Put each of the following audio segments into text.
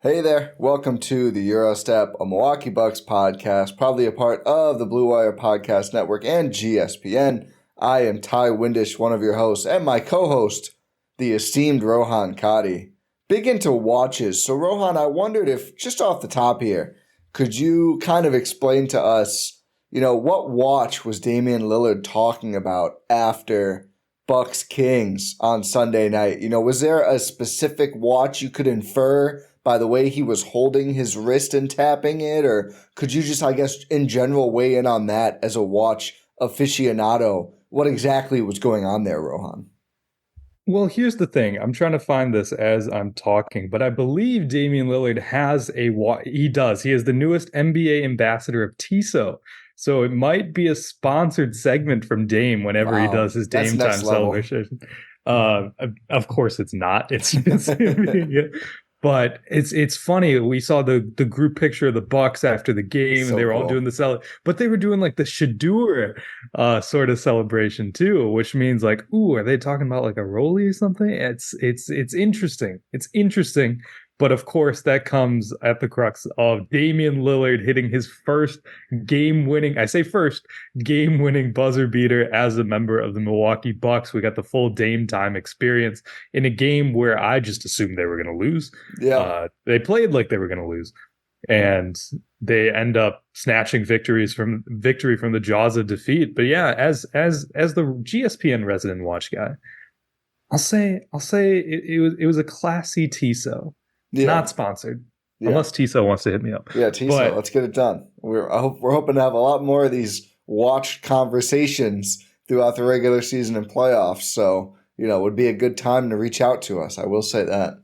Hey there, welcome to the Gyro Step, a Milwaukee Bucks podcast, proudly a part of the Blue Wire Podcast Network and GSPN. I am Ty Windisch, one of your hosts, and my co-host, the esteemed Rohan Katti. Big into watches, so Rohan, I wondered if, just off the top here, could you kind of explain to us, what watch was Damian Lillard talking about after Bucks Kings on Sunday night? Was there a specific watch you could infer by the way he was holding his wrist and tapping it? Or could you just, in general weigh in on that as a watch aficionado? What exactly was going on there, Rohan? Well, here's the thing. I'm trying to find this as I'm talking, but I believe Damian Lillard has a watch. He does. He is the newest NBA ambassador of Tissot. So it might be a sponsored segment from Dame whenever he does his Dame time celebration. Of course it's not. It's But it's funny. We saw the group picture of the Bucks after the game, and they were all doing the but they were doing like the Shadur sort of celebration too, which means like, ooh, are they talking about like a rollie or something? It's interesting. It's interesting. But of course, that comes at the crux of Damian Lillard hitting his first game-winning buzzer beater as a member of the Milwaukee Bucks. We got the full Dame time experience in a game where I just assumed they were going to lose. Yeah, they played like they were going to lose, and they end up snatching victory from the jaws of defeat. But yeah, as the GSPN resident watch guy, I'll say it was a classy Tissot. Yeah. Not sponsored, unless Tissot wants to hit me up. Yeah, Tissot, let's get it done. We're hoping to have a lot more of these watch conversations throughout the regular season and playoffs. So, it would be a good time to reach out to us. I will say that.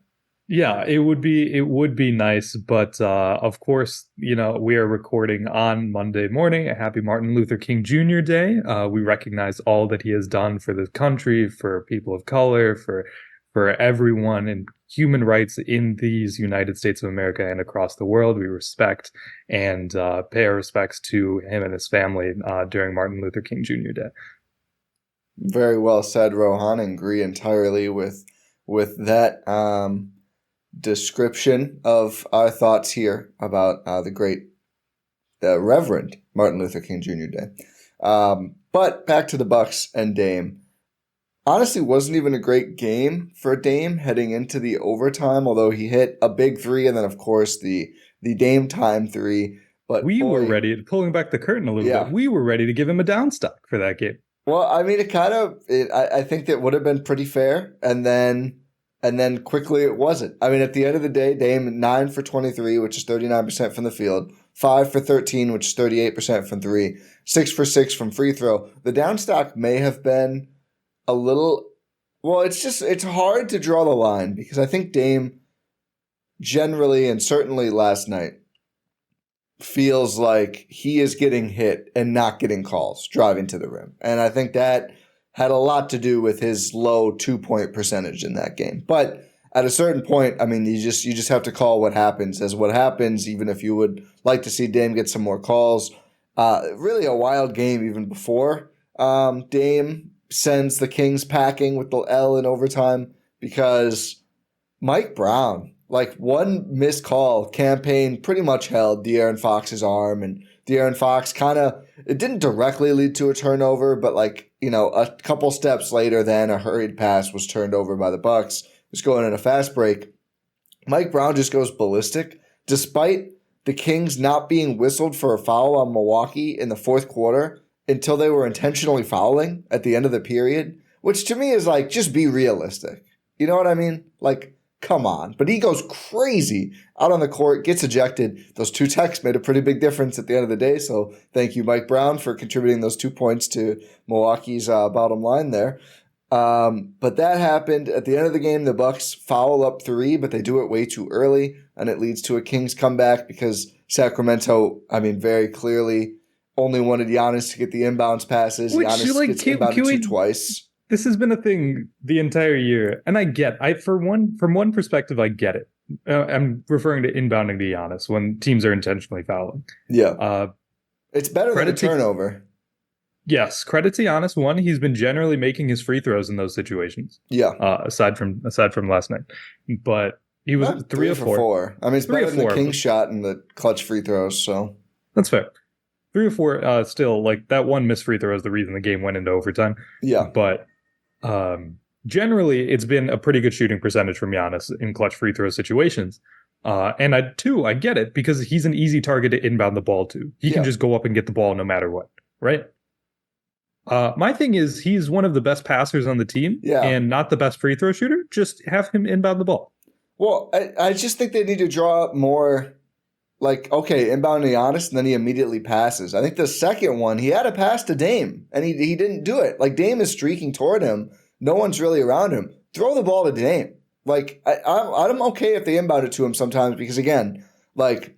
Yeah, it would be nice. But of course, we are recording on Monday morning. A happy Martin Luther King Jr. Day. We recognize all that he has done for the country, for people of color, for everyone, and human rights in these United States of America and across the world. We respect and pay our respects to him and his family during Martin Luther King Jr. Day. Very well said, Rohan. Agree entirely with that description of our thoughts here about the great Reverend Martin Luther King Jr. Day. But back to the Bucks and Dame. Honestly, wasn't even a great game for Dame heading into the overtime, although he hit a big three and then, of course, the Dame time three. But we were ready, pulling back the curtain a little bit, we were ready to give him a downstock for that game. Well, I mean, I think that would have been pretty fair, and then quickly it wasn't. I mean, at the end of the day, Dame 9 for 23, which is 39% from the field, 5 for 13, which is 38% from three, 6 for 6 from free throw. The downstock may have been a little, well, it's hard to draw the line because I think Dame generally, and certainly last night, feels like he is getting hit and not getting calls driving to the rim. And I think that had a lot to do with his low 2-point percentage in that game. But at a certain point, I mean, you just have to call what happens as what happens, even if you would like to see Dame get some more calls. Really a wild game even before Dame sends the Kings packing with the L in overtime because Mike Brown, like one missed call, campaign pretty much held De'Aaron Fox's arm, and De'Aaron Fox it didn't directly lead to a turnover, but a couple steps later then a hurried pass was turned over by the Bucks. It was going in a fast break. Mike Brown just goes ballistic despite the Kings not being whistled for a foul on Milwaukee in the fourth quarter until they were intentionally fouling at the end of the period, which to me is like, just be realistic. You know what I mean? Like, come on. But he goes crazy out on the court, gets ejected. Those two techs made a pretty big difference at the end of the day. So thank you, Mike Brown, for contributing those 2 points to Milwaukee's bottom line there. But that happened at the end of the game. The Bucks foul up 3, but they do it way too early, and it leads to a Kings comeback because Sacramento, very clearly only wanted Giannis to get the inbounds passes. Giannis gets inbounded twice. This has been a thing the entire year, and from one perspective, I get it. I'm referring to inbounding to Giannis when teams are intentionally fouling. Yeah, it's better than a turnover. Yes, credit to Giannis. One, he's been generally making his free throws in those situations. Yeah. Aside from last night, but He was 3 of 4. 4. I mean, it's 3 better of than the 4. Kings shot in the clutch free throws, so. That's fair. 3 of 4, still, like, that one missed free throw is the reason the game went into overtime. Yeah. But generally, it's been a pretty good shooting percentage from Giannis in clutch free throw situations. And I get it, because he's an easy target to inbound the ball to. He can just go up and get the ball no matter what, right? My thing is, he's one of the best passers on the team and not the best free throw shooter. Just have him inbound the ball. Well, I just think they need to draw up more, like, okay, inbound to Giannis, and then he immediately passes. I think the second one, he had a pass to Dame, and he didn't do it. Like, Dame is streaking toward him. No one's really around him. Throw the ball to Dame. Like, I'm okay if they inbound it to him sometimes, because, again, like,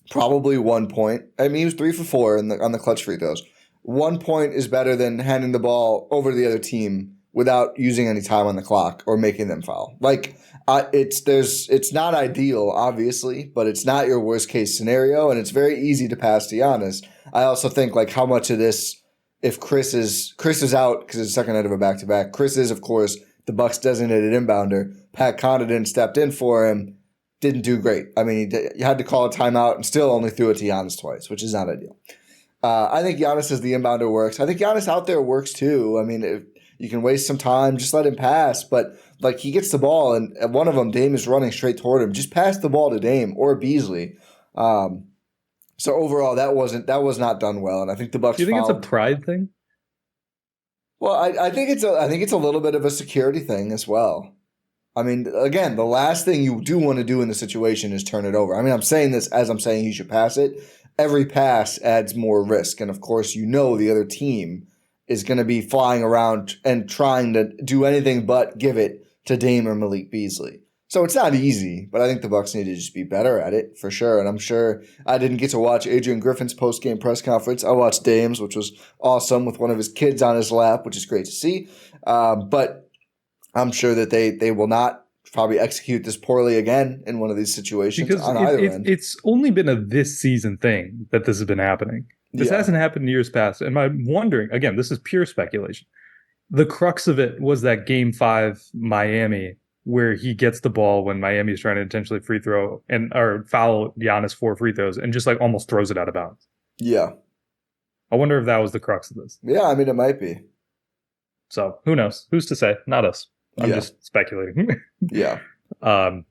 probably 1 point. I mean, he was 3 for 4 on the clutch free throws. 1 point is better than handing the ball over to the other team without using any time on the clock or making them foul. Like, it's not ideal, obviously, but it's not your worst case scenario, and it's very easy to pass to Giannis. I also think, like, how much of this, if Chris is out because it's the second night of a back-to-back, Chris is, of course, the Bucks designated inbounder. Pat Connaughton stepped in for him, didn't do great. I mean, he had to call a timeout and still only threw it to Giannis twice, which is not ideal. I think Giannis as the inbounder works. I think Giannis out there works too. I mean, if you can waste some time, just let him pass. But, like, he gets the ball, and at one of them, Dame is running straight toward him. Just pass the ball to Dame or Beasley. So overall, that was not done well, and I think the Bucks. Do you think it's a pride thing? Well, I think it's a little bit of a security thing as well. I mean, again, the last thing you do want to do in the situation is turn it over. I mean, I'm saying this as I'm saying he should pass it. Every pass adds more risk, and of course, the other team is going to be flying around and trying to do anything but give it to Dame or Malik Beasley. So it's not easy, but I think the Bucks need to just be better at it for sure. And I'm sure I didn't get to watch Adrian Griffin's post-game press conference. I watched Dame's, which was awesome, with one of his kids on his lap, which is great to see. But I'm sure that they will not probably execute this poorly again in one of these situations because on either end. It's only been a this season thing that this has been happening. This hasn't happened in years past. And I'm wondering, again, this is pure speculation. The crux of it was that Game 5 Miami, where he gets the ball when Miami is trying to intentionally free throw or foul Giannis 4 free throws and just, like, almost throws it out of bounds. Yeah. I wonder if that was the crux of this. Yeah, I mean, it might be. So who knows? Who's to say? Not us. I'm just speculating. Yeah. But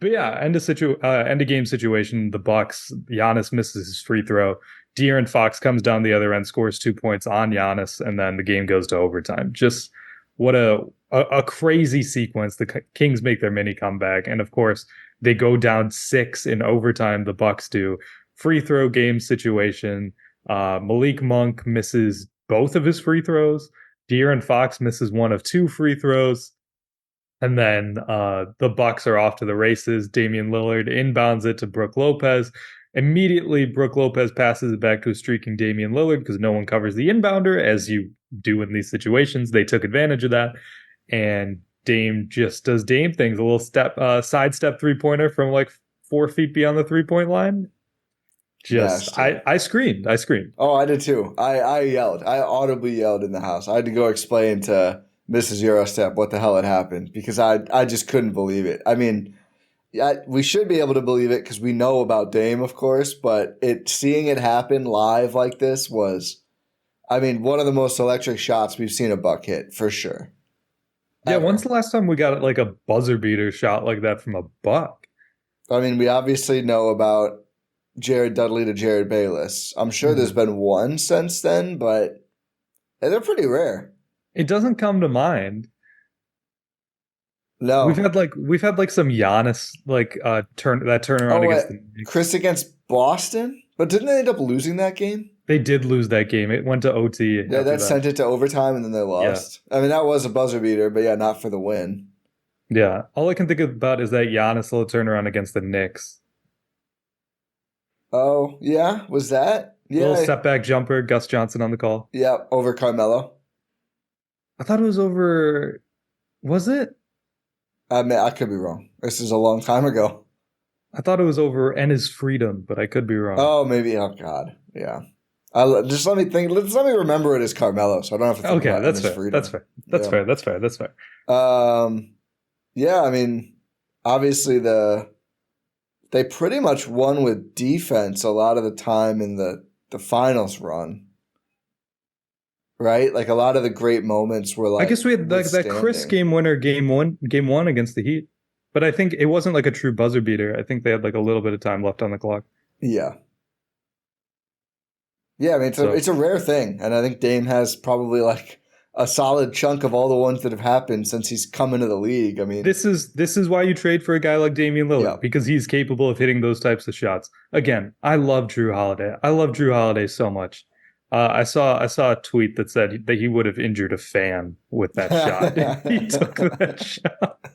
yeah, end of game situation. The Bucks. Giannis misses his free throw. De'Aaron Fox comes down the other end, scores 2 points on Giannis, and then the game goes to overtime. Just what a crazy sequence. The Kings make their mini comeback, and of course they go down 6 in overtime. The Bucks do. Free throw game situation. Malik Monk misses both of his free throws. De'Aaron Fox misses 1 of 2 free throws. And then the Bucks are off to the races. Damian Lillard inbounds it to Brook Lopez. Immediately, Brook Lopez passes it back to a streaking Damian Lillard because no one covers the inbounder, as you do in these situations. They took advantage of that. And Dame just does Dame things. A little sidestep three-pointer from like 4 feet beyond the three-point line. I screamed. Oh, I did too. I yelled. I audibly yelled in the house. I had to go explain to Mrs. Gyro Step what the hell had happened because I just couldn't believe it. I mean, we should be able to believe it because we know about Dame, of course, but seeing it happen live like this was, I mean, one of the most electric shots we've seen a Buck hit for sure. Yeah, when's the last time we got like a buzzer beater shot like that from a Buck? I mean, we obviously know about Jared Dudley to Jared Bayless. I'm sure there's been one since then, but they're pretty rare. It doesn't come to mind. No, we've had like some Giannis turnaround against the Knicks. Chris against Boston, but didn't they end up losing that game? They did lose that game. It went to OT. Yeah, that sent it to overtime, and then they lost. Yeah. I mean, that was a buzzer beater, but yeah, not for the win. Yeah, all I can think about is that Giannis little turnaround against the Knicks. Oh yeah, was that? Yeah, little step back jumper. Gus Johnson on the call. Yeah, over Carmelo. I thought it was over. Was it? I mean, I could be wrong. This is a long time ago. I thought it was over Ennis Freedom, but I could be wrong. Oh, maybe. Oh God, yeah. Just let me think. Let me remember it as Carmelo, so I don't have to think about that's fair. Freedom. That's fair. That's fair. Yeah, I mean, obviously they pretty much won with defense a lot of the time in the finals run. Right? Like a lot of the great moments were like I guess we had like that Chris game winner game one against the Heat. But I think it wasn't like a true buzzer beater. I think they had like a little bit of time left on the clock. Yeah. Yeah, I mean it's a rare thing. And I think Dame has probably like a solid chunk of all the ones that have happened since he's come into the league. I mean, this is why you trade for a guy like Damian Lillard, because he's capable of hitting those types of shots. Again, I love Drew Holiday. I love Drew Holiday so much. I saw a tweet that said that he would have injured a fan with that shot. He took that shot.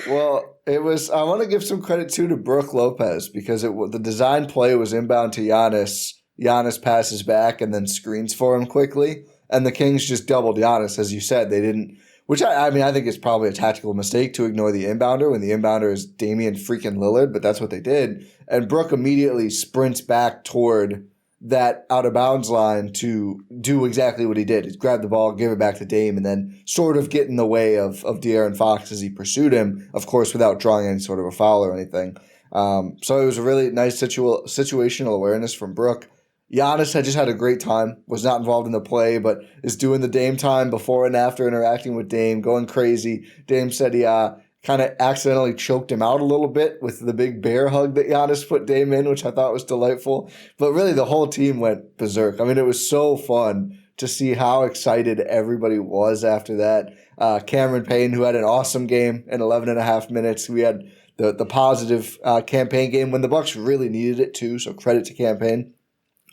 Well, it was. I want to give some credit too to Brook Lopez because the design play was inbound to Giannis. Giannis passes back and then screens for him quickly, and the Kings just doubled Giannis, as you said. They didn't, which I mean I think it's probably a tactical mistake to ignore the inbounder when the inbounder is Damian freaking Lillard, but that's what they did. And Brook immediately sprints back toward that out of bounds line to do exactly what he did. He grabbed the ball, give it back to Dame, and then sort of get in the way of De'Aaron Fox as he pursued him, of course, without drawing any sort of a foul or anything. So it was a really nice situational awareness from Brook. Giannis had just had a great time, was not involved in the play, but is doing the Dame time before and after interacting with Dame, going crazy. Dame said he kind of accidentally choked him out a little bit with the big bear hug that Giannis put Dame in, which I thought was delightful. But really, the whole team went berserk. I mean, it was so fun to see how excited everybody was after that. Cameron Payne, who had an awesome game in 11 and a half minutes. We had the positive campaign game when the Bucks really needed it too, so credit to campaign.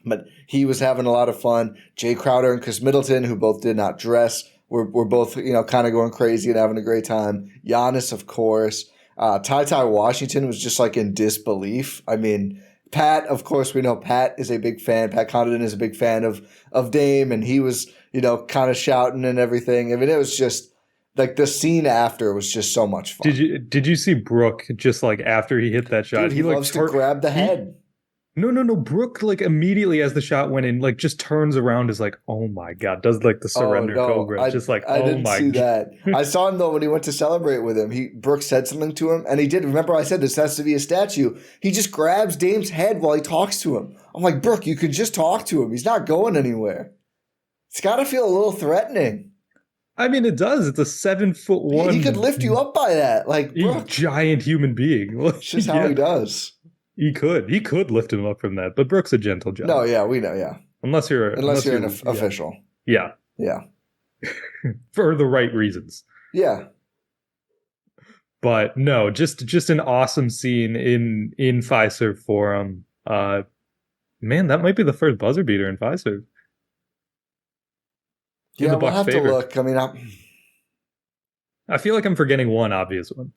But he was having a lot of fun. Jay Crowder and Chris Middleton, who both did not dress, were both, kind of going crazy and having a great time. Giannis, of course. Ty Washington was just like in disbelief. I mean, Pat, of course, we know Pat is a big fan. Pat Connaughton is a big fan of Dame, and he was, kind of shouting and everything. I mean, it was just like the scene after was just so much fun. Did you see Brook just like after he hit that shot? Dude, he loves to grab the head. No. Brook, like, immediately as the shot went in, like, just turns around, is like, oh my God, does like the surrender cobra. I didn't see that. I saw him, though, when he went to celebrate with him. Brook said something to him, and he did. Remember, I said this has to be a statue. He just grabs Dame's head while he talks to him. I'm like, Brook, you could just talk to him. He's not going anywhere. It's got to feel a little threatening. I mean, it does. It's a 7'1". He could lift you up by that. Like, Brook. Giant human being. It's just how he does. He could lift him up from that, but Brook's a gentle giant. No, yeah, we know, yeah. Unless you're an official. Yeah. For the right reasons. Yeah. But no, just an awesome scene in Fiserv Forum. Man, that might be the first buzzer beater in Fiserv. Yeah, we'll have to look. I mean, I feel like I'm forgetting one obvious one.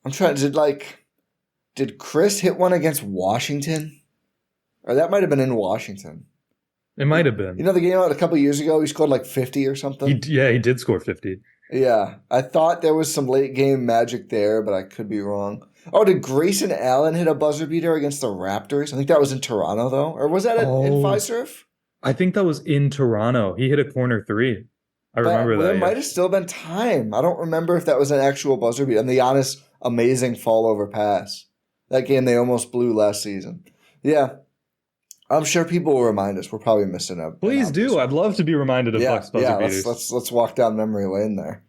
I'm trying to Did Chris hit one against Washington? Or that might have been in Washington. It might have been. The game out a couple years ago, he scored like 50 or something? He did score 50. Yeah. I thought there was some late game magic there, but I could be wrong. Oh, did Grayson Allen hit a buzzer beater against the Raptors? I think that was in Toronto, though. Or was that in Fiserv? I think that was in Toronto. He hit a corner three. I remember that. There might have still been time. I don't remember if that was an actual buzzer beater. And the Giannis amazing fall over pass. That game they almost blew last season. Yeah. I'm sure people will remind us. We're probably missing out. Please do. I'd love to be reminded of Bucks buzzer beaters. Let's walk down memory lane there.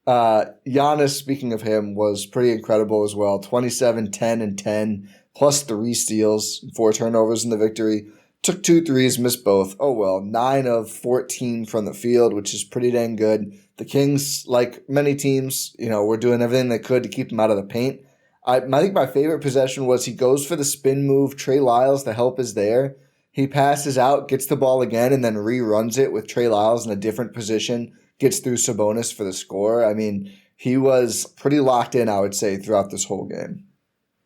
Giannis, speaking of him, was pretty incredible as well. 27, 10, and 10, plus 3 steals, 4 turnovers in the victory. Took 2 threes, missed both. Oh well, 9 of 14 from the field, which is pretty dang good. The Kings, like many teams, were doing everything they could to keep him out of the paint. I think my favorite possession was he goes for the spin move. Trey Lyles, the help is there. He passes out, gets the ball again, and then reruns it with Trey Lyles in a different position, gets through Sabonis for the score. I mean, he was pretty locked in, I would say, throughout this whole game.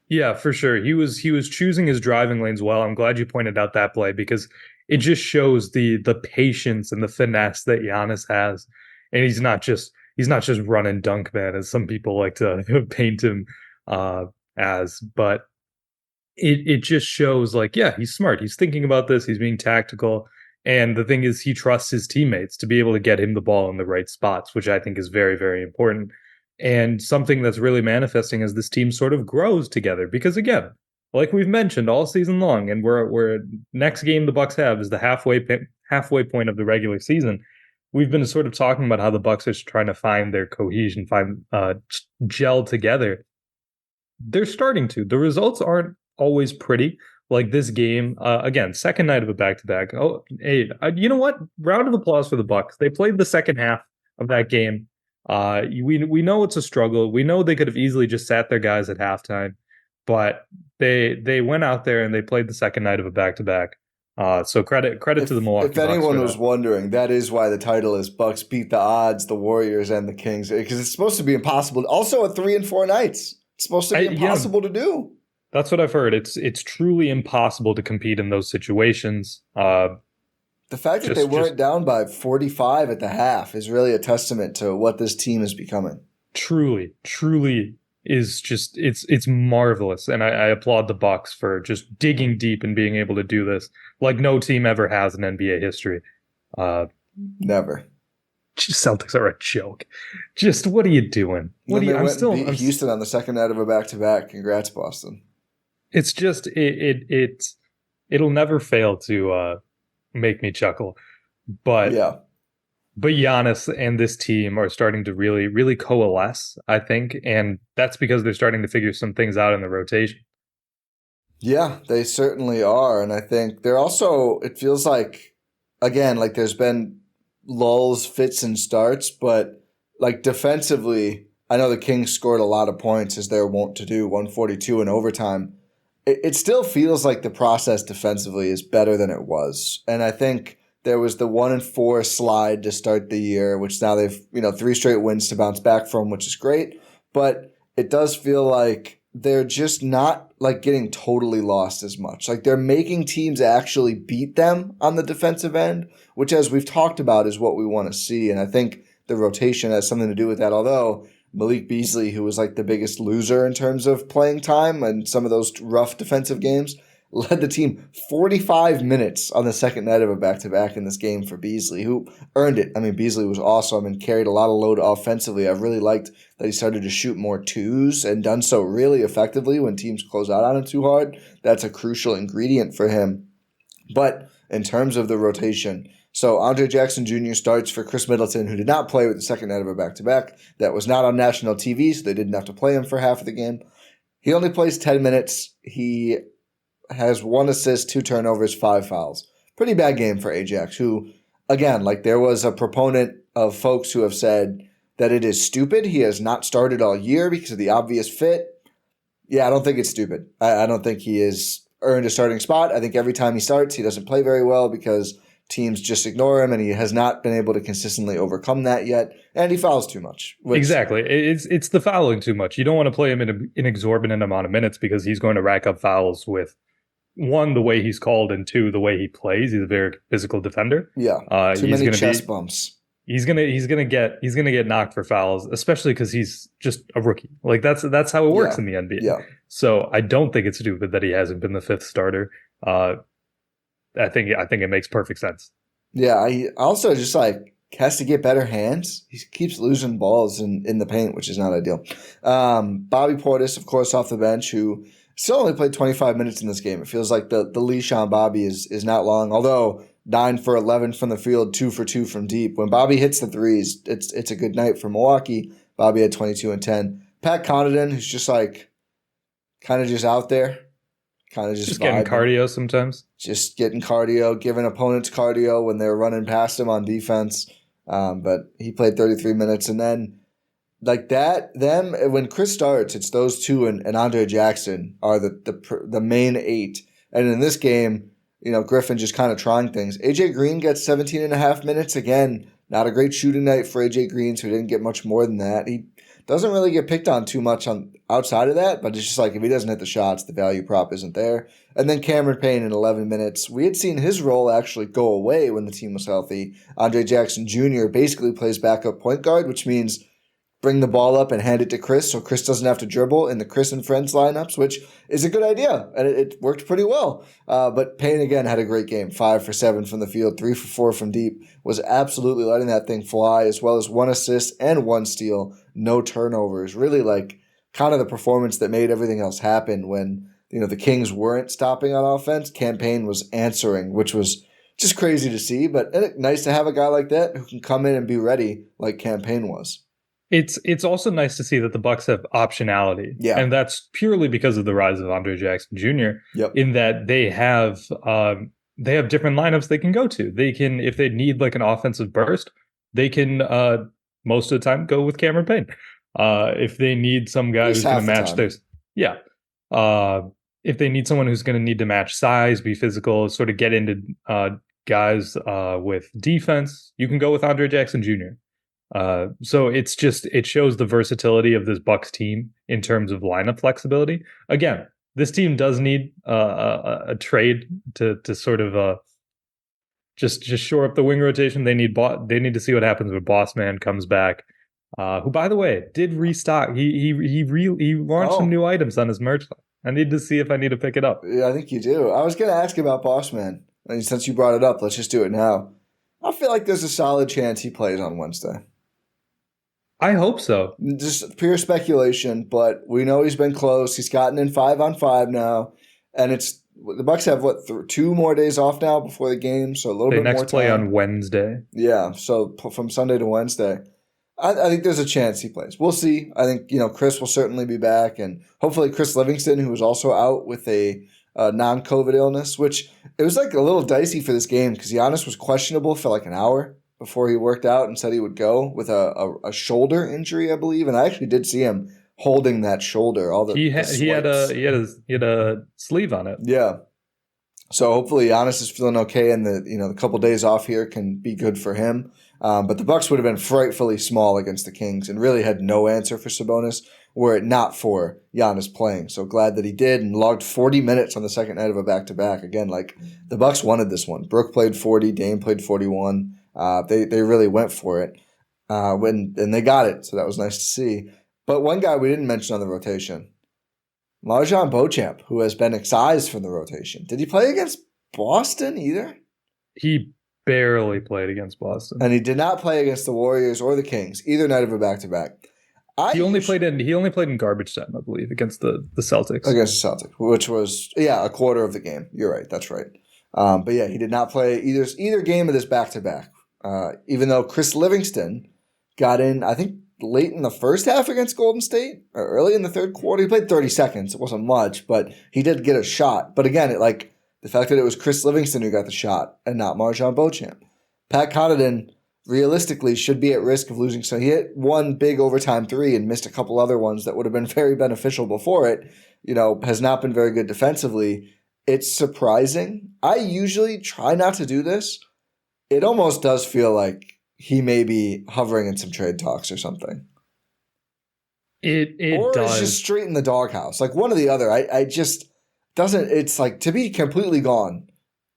Yeah, for sure. He was choosing his driving lanes well. I'm glad you pointed out that play because it just shows the patience and the finesse that Giannis has. And he's not just running dunk man, as some people like to paint him as, but it just shows he's smart. He's thinking about this. He's being tactical. And the thing is, he trusts his teammates to be able to get him the ball in the right spots, which I think is very, very important. And something that's really manifesting as this team sort of grows together. Because again, like we've mentioned all season long, and we're next game the Bucks have is the halfway point of the regular season. We've been sort of talking about how the Bucks are trying to find their cohesion, gel together. They're starting to. The results aren't always pretty. Like this game, again, second night of a back-to-back. Oh, hey, you know what? Round of applause for the Bucks. They played the second half of that game. We know it's a struggle. We know they could have easily just sat their guys at halftime, but they went out there and they played the second night of a back-to-back. So credit to the Milwaukee Bucks. If anyone was wondering, that is why the title is Bucks beat the odds, the Warriors and the Kings, because it's supposed to be impossible. Also, at 3 and 4 nights, it's supposed to be impossible to do. That's what I've heard. It's truly impossible to compete in those situations. The fact that they weren't down by 45 at the half is really a testament to what this team is becoming. Truly is just it's marvelous, and I applaud the Bucks for just digging deep and being able to do this like no team ever has in NBA history. Never. Celtics are a joke. Just what are you doing? What are you? I'm still Houston on the second night of a back-to-back. Congrats, Boston. It's just it'll never fail to make me chuckle, but Giannis and this team are starting to really coalesce, I think, and that's because they're starting to figure some things out in the rotation. Yeah, they certainly are, and I think they're also. It feels like, again, like there's been lulls, fits, and starts, but like defensively, I know the Kings scored a lot of points as they're wont to do, 142 in overtime. It still feels like the process defensively is better than it was. And I think there was the 1-4 slide to start the year, which now they've, 3 straight wins to bounce back from, which is great. But it does feel like they're just not like getting totally lost as much. Like they're making teams actually beat them on the defensive end, which as we've talked about is what we want to see. And I think the rotation has something to do with that. Although Malik Beasley, who was like the biggest loser in terms of playing time and some of those rough defensive games, led the team 45 minutes on the second night of a back-to-back in this game for Beasley, who earned it. I mean, Beasley was awesome and carried a lot of load offensively. I really liked that he started to shoot more twos and done so really effectively when teams close out on him too hard. That's a crucial ingredient for him. But in terms of the rotation, so Andre Jackson Jr. starts for Chris Middleton, who did not play with the second night of a back-to-back. That was not on national TV, so they didn't have to play him for half of the game. He only plays 10 minutes. He has 1 assist, 2 turnovers, 5 fouls. Pretty bad game for Ajax, who, again, like there was a proponent of folks who have said that it is stupid. He has not started all year because of the obvious fit. Yeah, I don't think it's stupid. I don't think he has earned a starting spot. I think every time he starts, he doesn't play very well because teams just ignore him, and he has not been able to consistently overcome that yet. And he fouls too much. Exactly. It's the fouling too much. You don't want to play him in an exorbitant amount of minutes because he's going to rack up fouls with, 1, the way he's called, and 2, the way he plays. He's a very physical defender. Yeah. Too many chest bumps. He's gonna get knocked for fouls, especially because he's just a rookie. Like that's how it works in the NBA. Yeah. So I don't think it's stupid that he hasn't been the 5th starter. I think it makes perfect sense. Yeah, he also just like has to get better hands. He keeps losing balls in the paint, which is not ideal. Bobby Portis, of course, off the bench, who still only played 25 minutes in this game. It feels like the leash on Bobby is not long, although 9 for 11 from the field, 2 for 2 from deep. When Bobby hits the threes, it's a good night for Milwaukee. Bobby had 22 and 10. Pat Connaughton, who's just like kind of just out there. Kind of just getting cardio sometimes. Just getting cardio, giving opponents cardio when they're running past him on defense. But he played 33 minutes. And then like that, when Chris starts, it's those two and Andre Jackson are the main 8. And in this game, Griffin just kind of trying things. AJ Green gets 17 and a half minutes. Again, not a great shooting night for AJ Green, so he didn't get much more than that. He doesn't really get picked on too much on outside of that, but it's just like if he doesn't hit the shots, the value prop isn't there. And then Cameron Payne in 11 minutes. We had seen his role actually go away when the team was healthy. Andre Jackson Jr. basically plays backup point guard, which means bring the ball up and hand it to Chris so Chris doesn't have to dribble in the Chris and Friends lineups, which is a good idea, and it worked pretty well. But Payne, again, had a great game. 5 for 7 from the field, 3 for 4 from deep, was absolutely letting that thing fly, as well as 1 assist and 1 steal. no turnovers, really like kind of the performance that made everything else happen when, the Kings weren't stopping on offense. Payne was answering, which was just crazy to see, but nice to have a guy like that who can come in and be ready like Payne was. It's also nice to see that the Bucks have optionality, and that's purely because of the rise of Andre Jackson Jr. Yep. In that they have different lineups they can go to. They can, if they need like an offensive burst, they can most of the time go with Cameron Payne. If they need some guy who's going to match theirs, if they need someone who's going to need to match size, be physical, sort of get into guys with defense, you can go with Andre Jackson Jr. So it shows the versatility of this Bucks team in terms of lineup flexibility. Again, this team does need a trade to sort of just shore up the wing rotation. They need to see what happens when Boss Man comes back. Who, by the way, did restock. He launched some new items on his merch line. I need to see if I need to pick it up. Yeah, I think you do. I was going to ask you about Boss Man, and since you brought it up, let's just do it now. I feel like there's a solid chance he plays on Wednesday. I hope so. Just pure speculation, but we know he's been close. He's gotten in 5-on-5 now, and the Bucks have 2 more days off now before the game, so a little bit more time. They next play on Wednesday. Yeah, so from Sunday to Wednesday. I think there's a chance he plays. We'll see. I think Chris will certainly be back, and hopefully Chris Livingston, who was also out with a non-COVID illness, which it was like a little dicey for this game because Giannis was questionable for like an hour before he worked out and said he would go with a shoulder injury, I believe. And I actually did see him holding that shoulder. He had a sleeve on it. Yeah. So hopefully Giannis is feeling okay, and the couple days off here can be good for him. But the Bucks would have been frightfully small against the Kings and really had no answer for Sabonis were it not for Giannis playing. So glad that he did and logged 40 minutes on the second night of a back-to-back. Again, like the Bucks wanted this one. Brook played 40, Dame played 41. They really went for it and they got it. So that was nice to see. But one guy we didn't mention on the rotation, Marjon Beauchamp, who has been excised from the rotation. Did he play against Boston either? He barely played against Boston. And he did not play against the Warriors or the Kings either night of a back-to-back. He only played in garbage time, I believe, against the Celtics. Against the Celtics, which was a quarter of the game. You're right, that's right. But yeah, he did not play either game of this back-to-back. Even though Chris Livingston got in, I think, late in the first half against Golden State, or early in the third quarter. He played 30 seconds. It wasn't much, but he did get a shot. But again, the fact that it was Chris Livingston who got the shot and not Marjon Beauchamp. Pat Connaughton realistically should be at risk of losing. So he hit one big overtime 3 and missed a couple other ones that would have been very beneficial before it. Has not been very good defensively. It's surprising. I usually try not to do this. It almost does feel like he may be hovering in some trade talks or something. It or does. It's just straight in the doghouse. Like one or the other. I just doesn't. It's like to be completely gone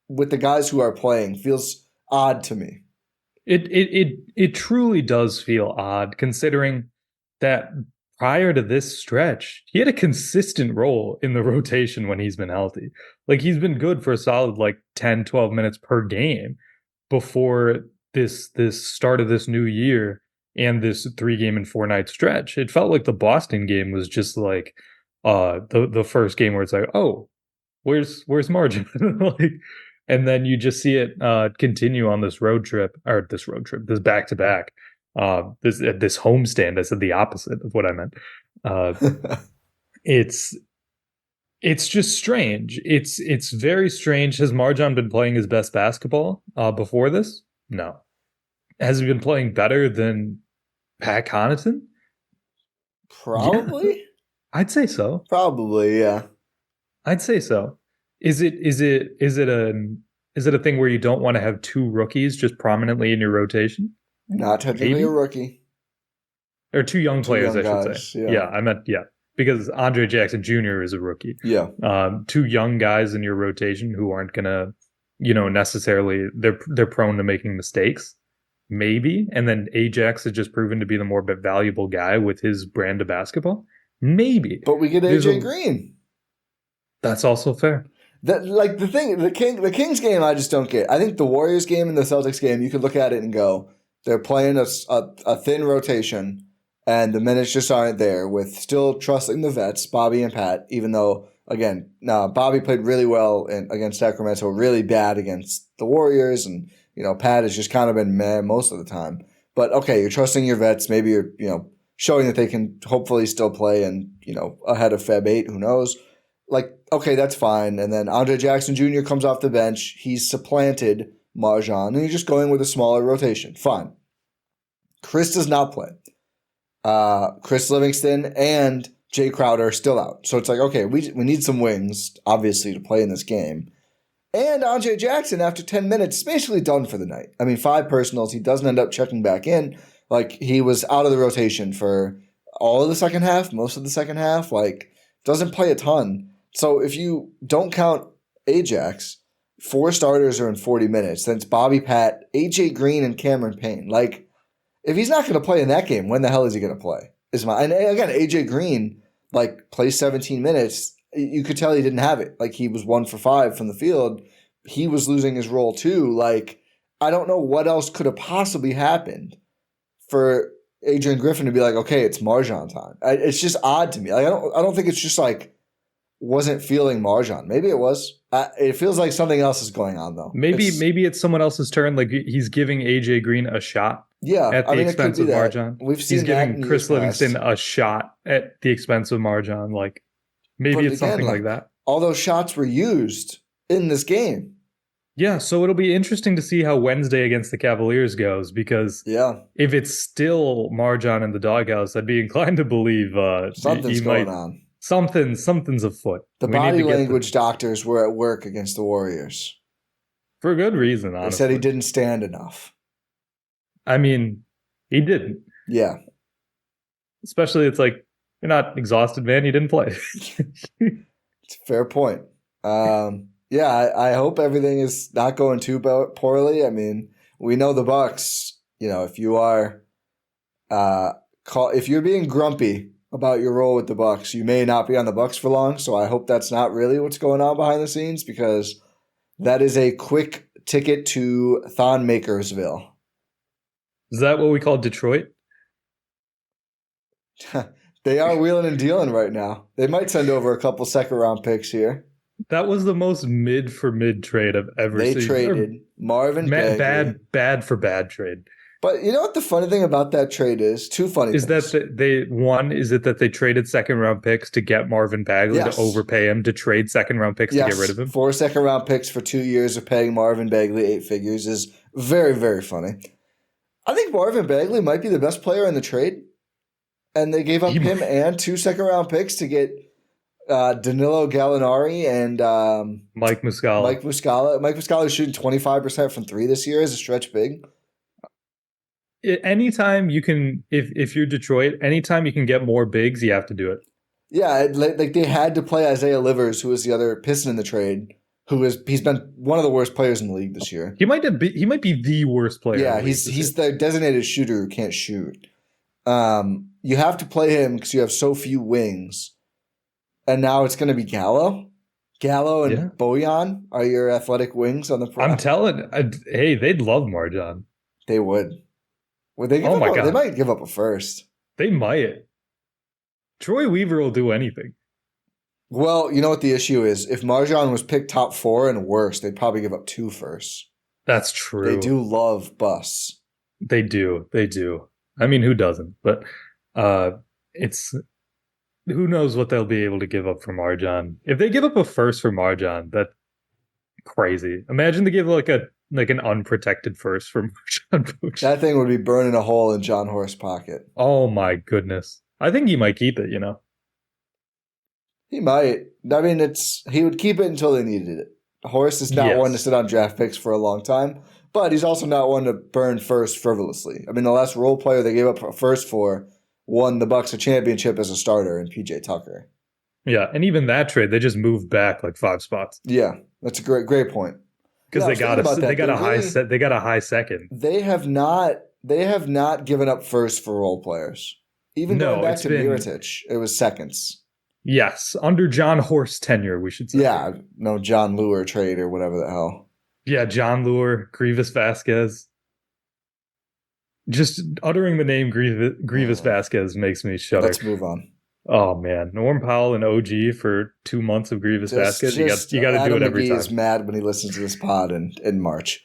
with the guys who are playing feels odd to me. It truly does feel odd considering that prior to this stretch, he had a consistent role in the rotation when he's been healthy. Like he's been good for a solid 10, 12 minutes per game before this start of this new year and this 3-game and 4-night stretch. It felt like the Boston game was just like the first game where it's like, oh, where's Marjon? And then you just see it continue on this back-to-back, this homestand. I said the opposite of what I meant. It's just strange. It's very strange. Has Marjon been playing his best basketball before this? No. Has he been playing better than Pat Connaughton? Probably. Yeah. I'd say so. Probably, yeah. I'd say so. Is it a thing where you don't want to have 2 rookies just prominently in your rotation? Not technically Maybe? a rookie. Or 2 young players, I should guys, say. Yeah, I meant because Andre Jackson Jr. is a rookie. Yeah. 2 young guys in your rotation who aren't gonna, necessarily they're prone to making mistakes. Maybe. And then Ajax has just proven to be the more valuable guy with his brand of basketball. Maybe. But we get AJ Green. That's also fair. The Kings game, I just don't get. I think the Warriors game and the Celtics game, you could look at it and go, they're playing a thin rotation, And the minutes just aren't there with still trusting the vets, Bobby and Pat, even though, again, Bobby played really well against Sacramento, really bad against the Warriors. And, Pat has just kind of been meh most of the time. But, okay, you're trusting your vets. Maybe you're, showing that they can hopefully still play and, ahead of Feb 8, who knows. Like, okay, that's fine. And then Andre Jackson Jr. comes off the bench. He's supplanted Marjon, and you're just going with a smaller rotation. Fine. Chris does not play. Chris Livingston and Jay Crowder are still out. So it's like, okay, we need some wings, obviously, to play in this game. And Andre Jackson, after 10 minutes, is basically done for the night. I mean, 5 personals. He doesn't end up checking back in. Like, he was out of the rotation for all of the second half, most of the second half. Like, doesn't play a ton. So if you don't count Ajax, 4 starters are in 40 minutes. Then it's Bobby Pat, AJ Green, and Cameron Payne. Like, if he's not going to play in that game, when the hell is he going to play? And again, AJ Green, plays 17 minutes. You could tell he didn't have it. Like, he was 1 for 5 from the field. He was losing his role too. Like, I don't know what else could have possibly happened for Adrian Griffin to be like, okay, it's Marjon time. It's just odd to me. Like, I don't think it's just wasn't feeling Marjon. Maybe it was. It feels like something else is going on though. Maybe it's someone else's turn. Like, he's giving AJ Green a shot. Yeah, at the expense of Marjon. He's giving Chris Livingston a shot at the expense of Marjon. Like, maybe it's something like that. All those shots were used in this game. Yeah, so it'll be interesting to see how Wednesday against the Cavaliers goes, because if it's still Marjon in the doghouse, I'd be inclined to believe something's going on. Something's afoot. The body language doctors were at work against the Warriors. For a good reason, honestly. They said he didn't stand enough. I mean, he didn't. Yeah. Especially, it's like, you're not exhausted, man. You didn't play. It's a fair point. I hope everything is not going too poorly. I mean, we know the Bucks. If you are, if you're being grumpy about your role with the Bucks, you may not be on the Bucks for long. So I hope that's not really what's going on behind the scenes, because that is a quick ticket to Thon Makersville. Is that what we call Detroit? They are wheeling and dealing right now. They might send over a couple second-round picks here. That was the most mid for mid trade I've ever seen. They traded Marvin Bagley. Bad for bad trade. But you know what the funny thing about that trade is? 2 funny things. Is that they traded second round picks to get Marvin Bagley, to overpay him, to trade second round picks to get rid of him? 4 second round picks for 2 years of paying Marvin Bagley 8 figures is very, very funny. I think Marvin Bagley might be the best player in the trade. And they gave up him and 2 second round picks to get Danilo Gallinari and Mike Muscala. Mike Muscala is shooting 25% from 3 this year as a stretch big. Anytime you can, if you're Detroit, anytime you can get more bigs, you have to do it. Yeah, like they had to play Isaiah Livers, who was the other Piston in the trade. He's been one of the worst players in the league this year. He might be the worst player. Yeah, he's the designated shooter who can't shoot. You have to play him because you have so few wings. And now it's going to be Gallo. Gallo and Bojan are your athletic wings on the front. I'm telling, hey, they'd love Marjon. They would. Would they give God. They might give up a first. They might. Troy Weaver will do anything. Well, you know what the issue is? If Marjon was picked top 4 and worse, they'd probably give up 2 firsts. That's true. They do love busts. They do. I mean, who doesn't? But it's who knows what they'll be able to give up for Marjon. If they give up a first for Marjon, that's crazy. Imagine they give an unprotected first for Marjon Beauchamp. That thing would be burning a hole in John Horst's pocket. Oh my goodness. I think he might keep it, He might. I mean, he would keep it until they needed it. Horst is not one to sit on draft picks for a long time, but he's also not one to burn first frivolously. I mean, the last role player they gave up a first for won the Bucks a championship as a starter in PJ Tucker. Yeah, and even that trade, they just moved back 5 spots. Yeah, that's a great point. Because they got a high second. They have not given up first for role players. Even going back to Mirotic, it was seconds. Yes, under John Horst's tenure, we should say. Yeah, no John Lure trade or whatever the hell. Yeah, John Lure, Grievous Vasquez. Just uttering the name Grievous Vasquez makes me shudder. Let's move on. Oh man, Norm Powell and OG for 2 months of Grievous Vasquez. You got to do it every McGee time. Is mad when he listens to this pod in March.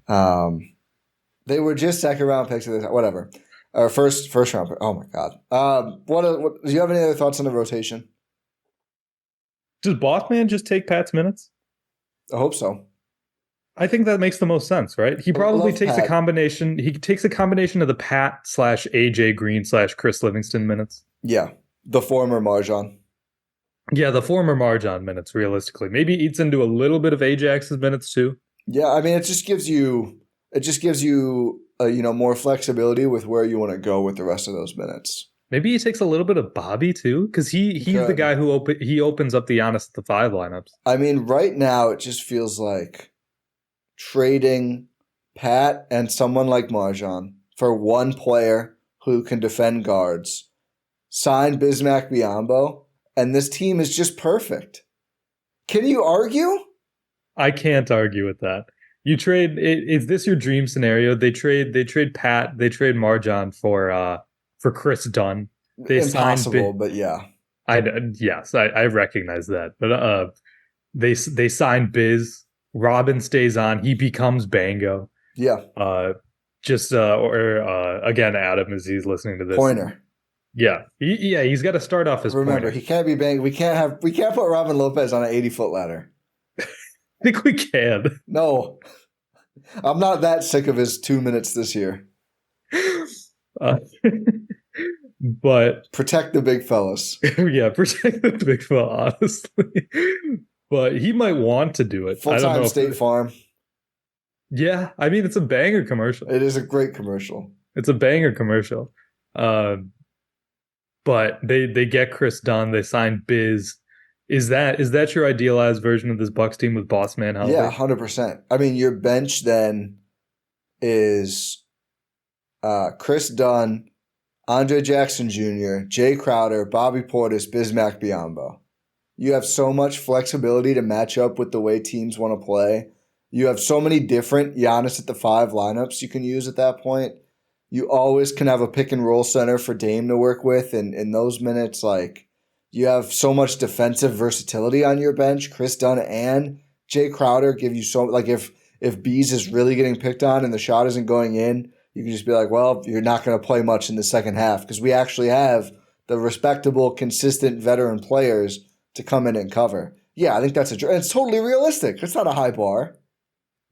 They were just second round picks of this. Whatever. Or first round. Oh my god. What? Do you have any other thoughts on the rotation? Does Bossman just take Pat's minutes? I hope so. I think that makes the most sense, right? He probably takes Pat. a combination. He takes a combination of the Pat / AJ Green / Chris Livingston minutes. Yeah, the former Marjon. Yeah, the former Marjon minutes. Realistically, maybe eats into a little bit of Ajax's minutes too. Yeah, I mean, it just gives you more flexibility with where you want to go with the rest of those minutes. Maybe he takes a little bit of Bobby too, because he's the guy who opens up the Giannis at the 5 lineups. I mean, right now it just feels like trading Pat and someone like Marjon for one player who can defend guards, sign Bismack Biyombo, and this team is just perfect. Can you argue? I can't argue with that. You trade. Is this your dream scenario? They trade Pat. They trade Marjon for Chris Dunn. Impossible, but yeah. I recognize that, but they signed Biz. Robin stays on. He becomes Bango. Yeah. Again, Adam, as he's listening to this. Pointer. Yeah. He's got to start off as Remember, Pointer. He can't be Bango. We can't put Robin Lopez on an 80-foot ladder. I think we can. No. I'm not that sick of his 2 minutes this year. But protect the big fellas. Yeah, protect the big fella, honestly. But he might want to do it. Full-time State Farm. Yeah, I mean, it's a banger commercial. It is a great commercial. It's a banger commercial. But they get Chris Dunn. They sign Biz. Is that your idealized version of this Bucks team with Bossman healthy? Yeah, 100%. I mean, your bench then is Chris Dunn, Andre Jackson Jr., Jay Crowder, Bobby Portis, Bismack Biyombo. You have so much flexibility to match up with the way teams want to play. You have so many different Giannis at the 5 lineups you can use at that point. You always can have a pick and roll center for Dame to work with, and in those minutes, like, you have so much defensive versatility on your bench. Chris Dunn and Jay Crowder give you so, like, if Bees is really getting picked on and the shot isn't going in, you can just be like, well, you're not going to play much in the second half because we actually have the respectable, consistent veteran players to come in and cover. Yeah, I think it's totally realistic. It's not a high bar.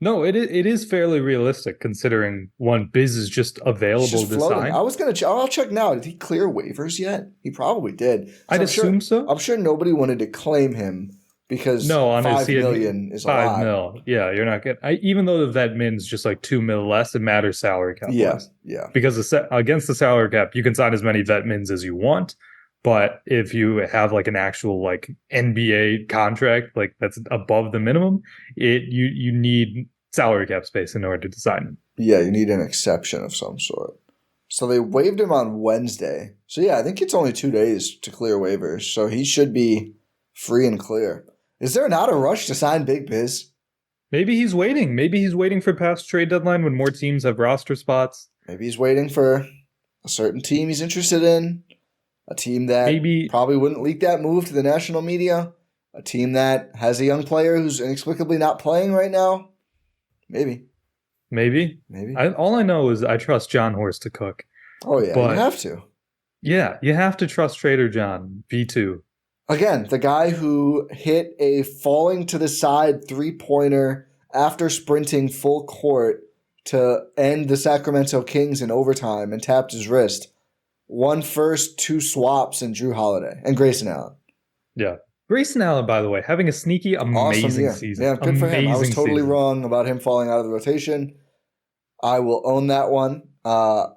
No, it is fairly realistic considering one Biz is just available to sign. I'll check now. Did he clear waivers yet? He probably did. I'd assume so. I'm sure nobody wanted to claim him because $5 million is a lot. $5 million. Yeah, you're not getting. Even though the vet min's just like $2 million less, it matters salary cap. Yeah. Because against the salary cap, you can sign as many vet mins as you want. But if you have like an actual like NBA contract, like that's above the minimum, you need salary cap space in order to sign him. Yeah, you need an exception of some sort. So they waived him on Wednesday. So yeah, I think it's only 2 days to clear waivers. So he should be free and clear. Is there not a rush to sign Big Biz? Maybe he's waiting. Maybe he's waiting for past trade deadline when more teams have roster spots. Maybe he's waiting for a certain team he's interested in. A team that probably wouldn't leak that move to the national media. A team that has a young player who's inexplicably not playing right now. Maybe. All I know is I trust John Horst to cook. Oh, yeah, you have to. Yeah, you have to trust Trader John, V2. Again, the guy who hit a falling to the side three-pointer after sprinting full court to end the Sacramento Kings in overtime and tapped his wrist. 1 first, 2 swaps, and Drew Holiday and Grayson Allen. Yeah. Grayson Allen, by the way, having a sneaky, amazing season. Yeah, good for him. I was totally wrong about him falling out of the rotation. I will own that one.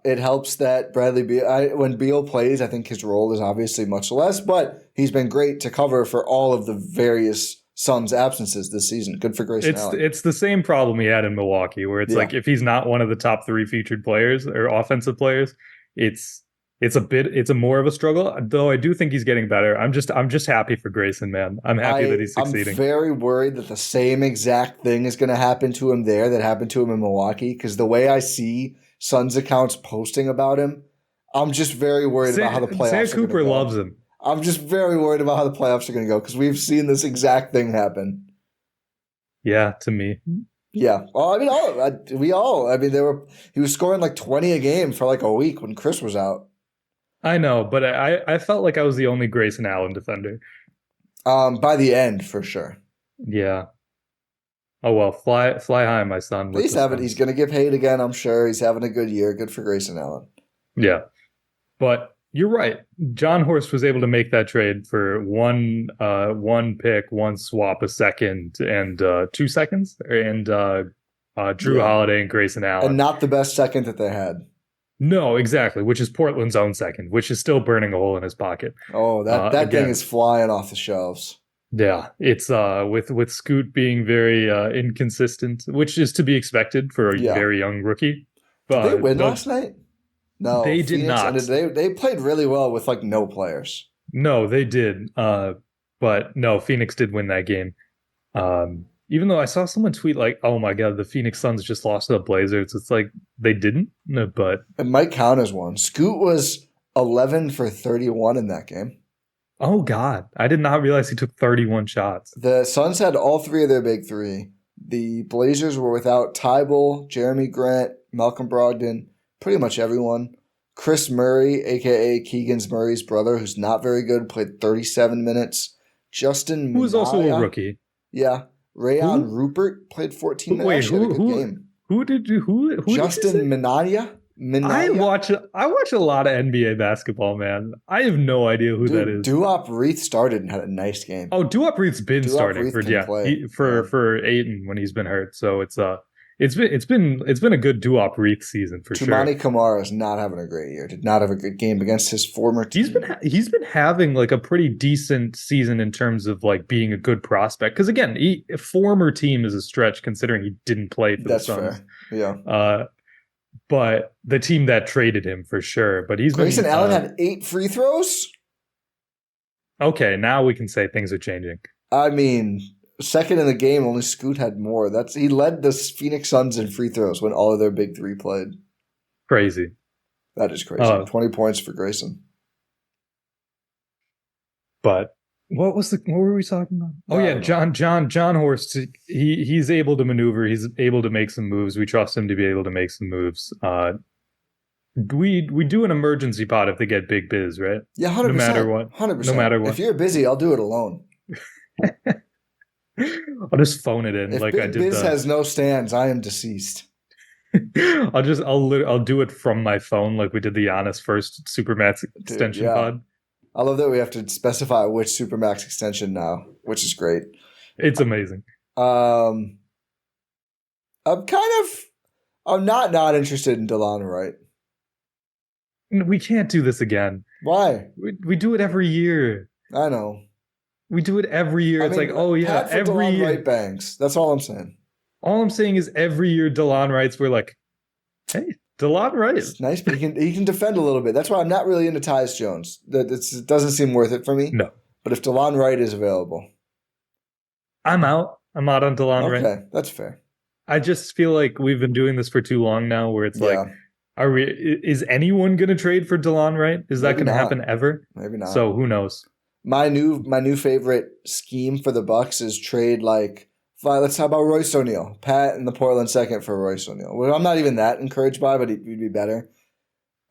It helps that Bradley Beal, when Beal plays, I think his role is obviously much less, but he's been great to cover for all of the various Suns absences this season. Good for Grayson Allen. It's the same problem he had in Milwaukee, where it's like if he's not one of the top 3 featured players or offensive players, it's a more of a struggle, though I do think he's getting better. I'm just happy for Grayson, man. I'm happy that he's succeeding. I'm very worried that the same exact thing is going to happen to him there that happened to him in Milwaukee, because the way I see Suns accounts posting about him. I'm just very worried about how the playoffs Sam are going to Cooper go. loves him. I'm just very worried about how the playoffs are going to go because we've seen this exact thing happen. Yeah, to me. Yeah. Well, I mean, he was scoring like 20 a game for like a week when Chris was out. I know, but I felt like I was the only Grayson Allen defender. By the end, for sure. Yeah. Oh, well, fly high, my son. He's going to get paid again, I'm sure. He's having a good year. Good for Grayson Allen. Yeah. But you're right. John Horst was able to make that trade for one pick, one swap, a second, and 2 seconds, and Drew Holiday and Grayson Allen. And not the best second that they had. No, exactly, which is Portland's own second, which is still burning a hole in his pocket. Oh, that thing is flying off the shelves. Yeah, it's with Scoot being very inconsistent, which is to be expected for a very young rookie. Did they win last night? No, they did not. They played really well with like no players. No, they did. But no, Phoenix did win that game. Even though I saw someone tweet like, "Oh my God, the Phoenix Suns just lost to the Blazers." It's like they didn't, but it might count as one. Scoot was 11 for 31 in that game. Oh God, I did not realize he took 31 shots. The Suns had all 3 of their big 3. The Blazers were without Tybal, Jeremy Grant, Malcolm Brogdon, pretty much everyone. Chris Murray, a.k.a. Keegan Murray's brother, who's not very good, played 37 minutes. Justin Minaya. Who was also a rookie. Yeah. Rayon Rupert played 14 minutes. Wait, game. Who Justin Minaya? I watch a lot of NBA basketball, man. I have no idea who that is. Duop Reith started and had a nice game. Oh, Duop Reith's been starting for Ayton when he's been hurt. So it's been a good Duop Reith season for sure. Toumani Camara is not having a great year. Did not have a good game against his former team. He's been having like a pretty decent season in terms of like being a good prospect. Because again, a former team is a stretch considering he didn't play for the Suns. Fair. Yeah. But the team that traded him for sure. But Grayson Allen had 8 free throws. Okay, now we can say things are changing. I mean, second in the game, only Scoot had more. He led the Phoenix Suns in free throws when all of their big 3 played. Crazy. That is crazy. 20 points for Grayson. But what were we talking about? Oh yeah, John Horst. He's able to maneuver. He's able to make some moves. We trust him to be able to make some moves. We do an emergency pod if they get big biz, right? Yeah, 100%. No matter what. 100%. No matter what. If you're busy, I'll do it alone. I'll just phone it in if like Big I did. Biz has no stands, I am deceased. I'll do it from my phone like we did the Giannis first Supermax extension pod. I love that we have to specify which Supermax extension now, which is great. It's amazing. I'm not interested in DeLon Wright. We can't do this again. Why? We do it every year. I know. We do it every year. It's like, oh yeah, every DeLon year. Wright bangs. That's all I'm saying. All I'm saying is every year DeLon Wright's we're like, hey, DeLon Wright. It's nice, but he can defend a little bit. That's why I'm not really into Tyus Jones. It doesn't seem worth it for me. No. But if DeLon Wright is available, I'm out. I'm out on DeLon Wright. Okay, that's fair. I just feel like we've been doing this for too long now where it's like, is anyone going to trade for DeLon Wright? Is that going to happen ever? Maybe not. So who knows? My new favorite scheme for the Bucks is trade like, let's talk about Royce O'Neal. Pat and the Portland second for Royce O'Neal. Well, I'm not even that encouraged by, but he'd be better.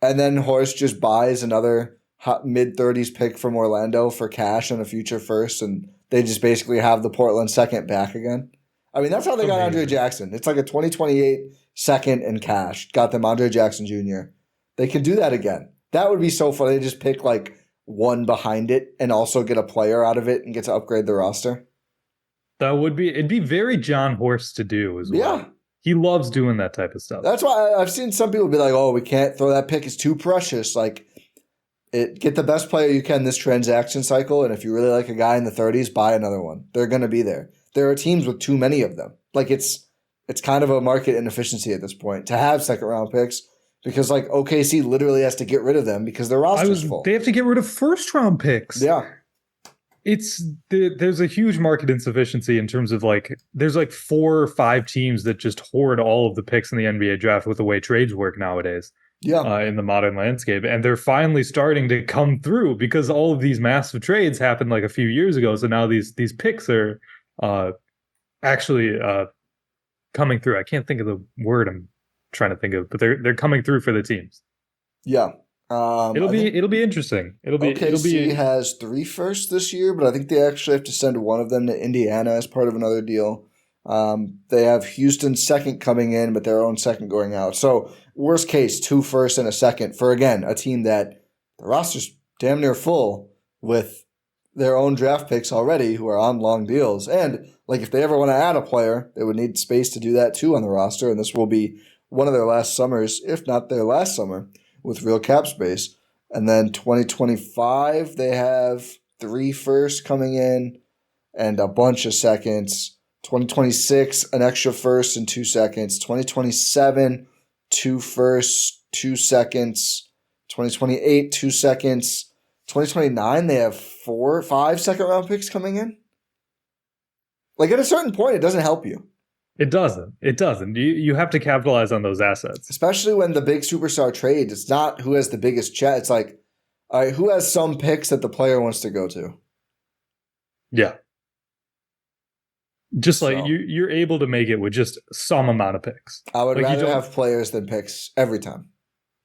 And then Horst just buys another mid-30s pick from Orlando for cash and a future first, and they just basically have the Portland second back again. I mean, that's how they got Andre Jackson. It's like a 2028 second and cash. Got them Andre Jackson Jr. They can do that again. That would be so funny. They just pick like one behind it and also get a player out of it and get to upgrade the roster. It'd be very John Horst to do as well. Yeah. He loves doing that type of stuff. That's why I've seen some people be like, oh, we can't throw that pick. It's too precious. Like, get the best player you can this transaction cycle. And if you really like a guy in the 30s, buy another one. They're going to be there. There are teams with too many of them. Like, it's kind of a market inefficiency at this point to have second round picks because like OKC literally has to get rid of them because their roster's full. They have to get rid of first round picks. Yeah. There's a huge market insufficiency in terms of like there's like 4 or 5 teams that just hoard all of the picks in the NBA draft with the way trades work nowadays. Yeah. In the modern landscape, and they're finally starting to come through because all of these massive trades happened like a few years ago. So now these picks are actually coming through. I can't think of the word I'm trying to think of, but they're coming through for the teams. Yeah. It'll be interesting. OKC has 3 firsts this year, but I think they actually have to send one of them to Indiana as part of another deal. They have Houston's second coming in, but their own second going out. So worst case, 2 firsts and a second for, again, a team that the roster's damn near full with their own draft picks already who are on long deals. And like if they ever want to add a player, they would need space to do that too on the roster. And this will be one of their last summers, if not their last summer, with real cap space. And then 2025, they have 3 firsts coming in and a bunch of seconds. 2026, an extra first and 2 seconds. 2027, 2 firsts, 2 seconds. 2028, 2 seconds. 2029, they have 5 second-round picks coming in. Like at a certain point, it doesn't help you. It doesn't. You have to capitalize on those assets. Especially when the big superstar trades, it's not who has the biggest check. It's like, all right, who has some picks that the player wants to go to? Yeah. Just like you're able to make it with just some amount of picks. I would rather have players than picks every time.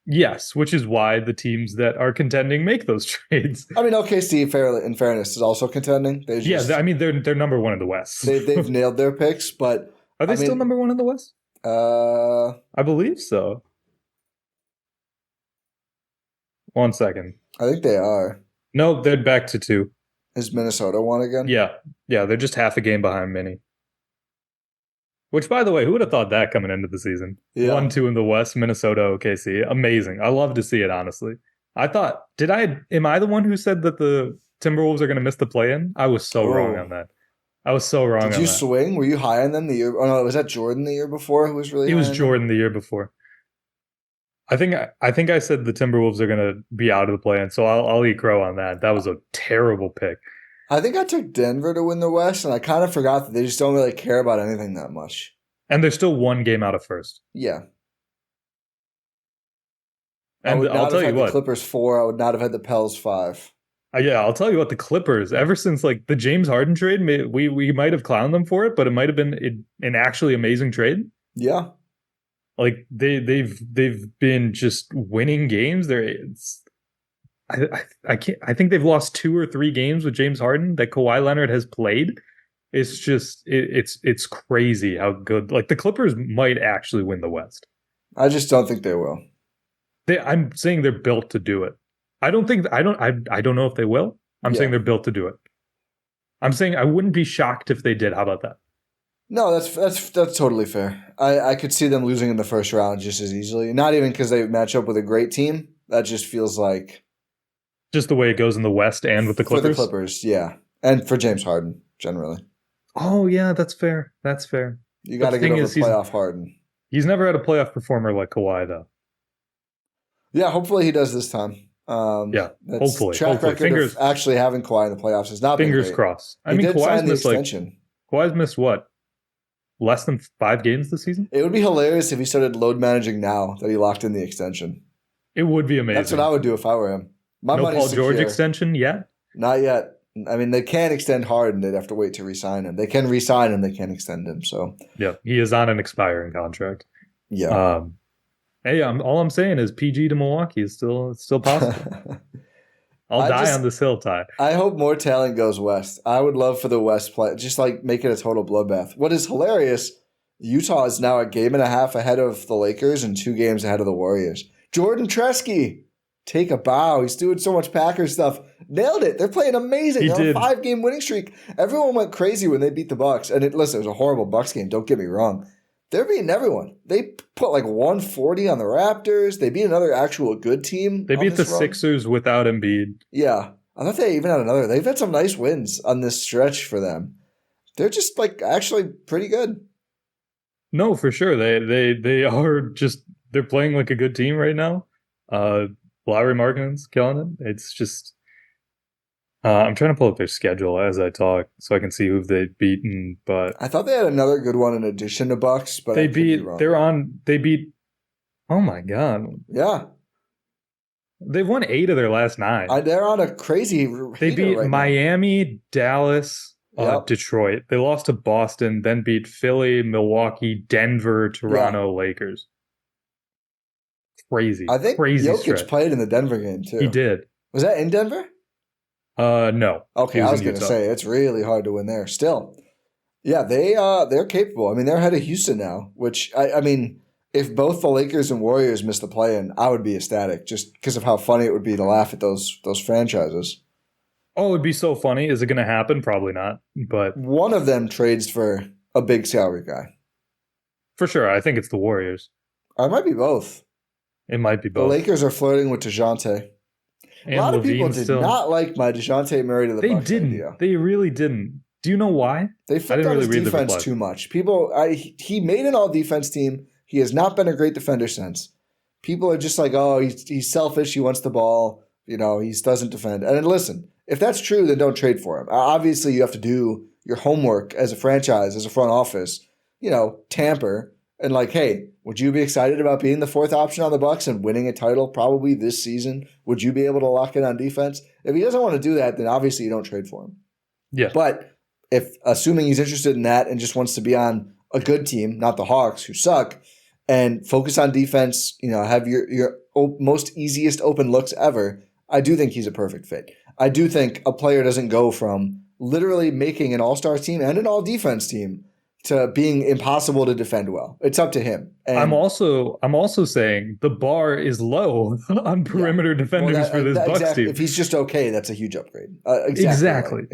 Yes, which is why the teams that are contending make those trades. I mean, OKC, in fairness, is also contending. I mean, they're number 1 in the West. They've nailed their picks, but... Are they still number 1 in the West? I believe so. 1 second. I think they are. No, they're back to 2. Is Minnesota 1 again? Yeah, they're just half a game behind Minnie. Which, by the way, who would have thought that coming into the season? Yeah. 1-2 in the West, Minnesota, OKC. Amazing. I love to see it, honestly. I thought, am I the one who said that the Timberwolves are going to miss the play-in? I was so wrong on that. I was so wrong on that. Did you swing? Were you high on them the year? Oh, no, was that Jordan the year before who was really high? It was Jordan the year before. I think I said the Timberwolves are going to be out of the play-in, so I'll eat crow on that. That was a terrible pick. I think I took Denver to win the West, and I kind of forgot that they just don't really care about anything that much. And they're still 1 game out of first. Yeah. And I'll tell you what. The Clippers 4. I would not have had the Pels 5. Yeah, I'll tell you what. The Clippers, ever since like the James Harden trade, we might have clowned them for it, but it might have been an actually amazing trade. Yeah. Like they've been just winning games. I think they've lost 2 or 3 games with James Harden that Kawhi Leonard has played. It's just it's crazy how good. Like the Clippers might actually win the West. I just don't think they will. I'm saying they're built to do it. I don't know if they will. I'm saying they're built to do it. I'm saying I wouldn't be shocked if they did. How about that? No, that's totally fair. I could see them losing in the first round just as easily. Not even because they match up with a great team. That just feels like just the way it goes in the West and with the Clippers. For the Clippers, yeah, and for James Harden generally. Oh yeah, that's fair. That's fair. You got to get over playoff Harden. He's never had a playoff performer like Kawhi though. Yeah, hopefully he does this time. Hopefully. Track record of actually having Kawhi in the playoffs has not been great. Fingers crossed. I mean, Kawhi's missed Kawhi's missed what? Less than 5 games this season? It would be hilarious if he started load managing now that he locked in the extension. It would be amazing. That's what I would do if I were him. No Paul George extension yet? Not yet. I mean, they can't extend Harden. They'd have to wait to re-sign him. They can re-sign him. They can't extend him. So yeah, he is on an expiring contract. Yeah. Hey, all I'm saying is PG to Milwaukee is still possible. I'll die on this hill, Ty. I hope more talent goes west. I would love for the West play, just like make it a total bloodbath. What is hilarious, Utah is now a game and a half ahead of the Lakers and 2 games ahead of the Warriors. Jordan Tresky, take a bow. He's doing so much Packers stuff. Nailed it. They're playing amazing. They're on a 5-game winning streak. Everyone went crazy when they beat the Bucks. And listen, it was a horrible Bucks game. Don't get me wrong. They're beating everyone. They put like 140 on the Raptors. They beat another actual good team. They beat the Sixers without Embiid. Yeah. I thought they even had another. They've had some nice wins on this stretch for them. They're just like actually pretty good. No, for sure. They are just they're playing like a good team right now. Larry Markkanen's killing it. It's just I'm trying to pull up their schedule as I talk so I can see who they've beaten, but I thought they had another good one in addition to Bucks, but I could be wrong. they beat, oh my God. Yeah. They've won 8 of their last 9. They're on a crazy They beat right Miami, now. Dallas, Detroit. They lost to Boston, then beat Philly, Milwaukee, Denver, Toronto, Lakers. Crazy. I think crazy Jokic stretch. played in the Denver game too. He did. Was that in Denver? No. Okay, I was going to say it's really hard to win there. Still, yeah, they're capable. I mean, they're ahead of Houston now. Which I mean, if both the Lakers and Warriors missed the play-in, I would be ecstatic just because of how funny it would be to laugh at those franchises. Oh, it'd be so funny. Is it going to happen? Probably not. But one of them trades for a big salary guy. For sure, I think it's the Warriors. It might be both. It might be both. The Lakers are flirting with DeJounte. A lot of people did not like my DeJounte Murray to the Bucks idea. They really didn't. Do you know why? They flipped on his defense too much. He made an all-defense team. He has not been a great defender since. People are just like, oh, he's selfish. He wants the ball. He doesn't defend. And listen, if that's true, then don't trade for him. Obviously, you have to do your homework as a franchise, as a front office. Tamper. And hey, would you be excited about being the 4th option on the Bucks and winning a title probably this season? Would you be able to lock in on defense? If he doesn't want to do that, then obviously you don't trade for him. Yeah. But if assuming he's interested in that and just wants to be on a good team, not the Hawks who suck, and focus on defense, have your most easiest open looks ever, I do think he's a perfect fit. I do think a player doesn't go from literally making an all-star team and an all-defense team to being impossible to defend well. It's up to him. And I'm also saying the bar is low on perimeter defenders for this Bucks team. If he's just okay, that's a huge upgrade. Exactly. Right.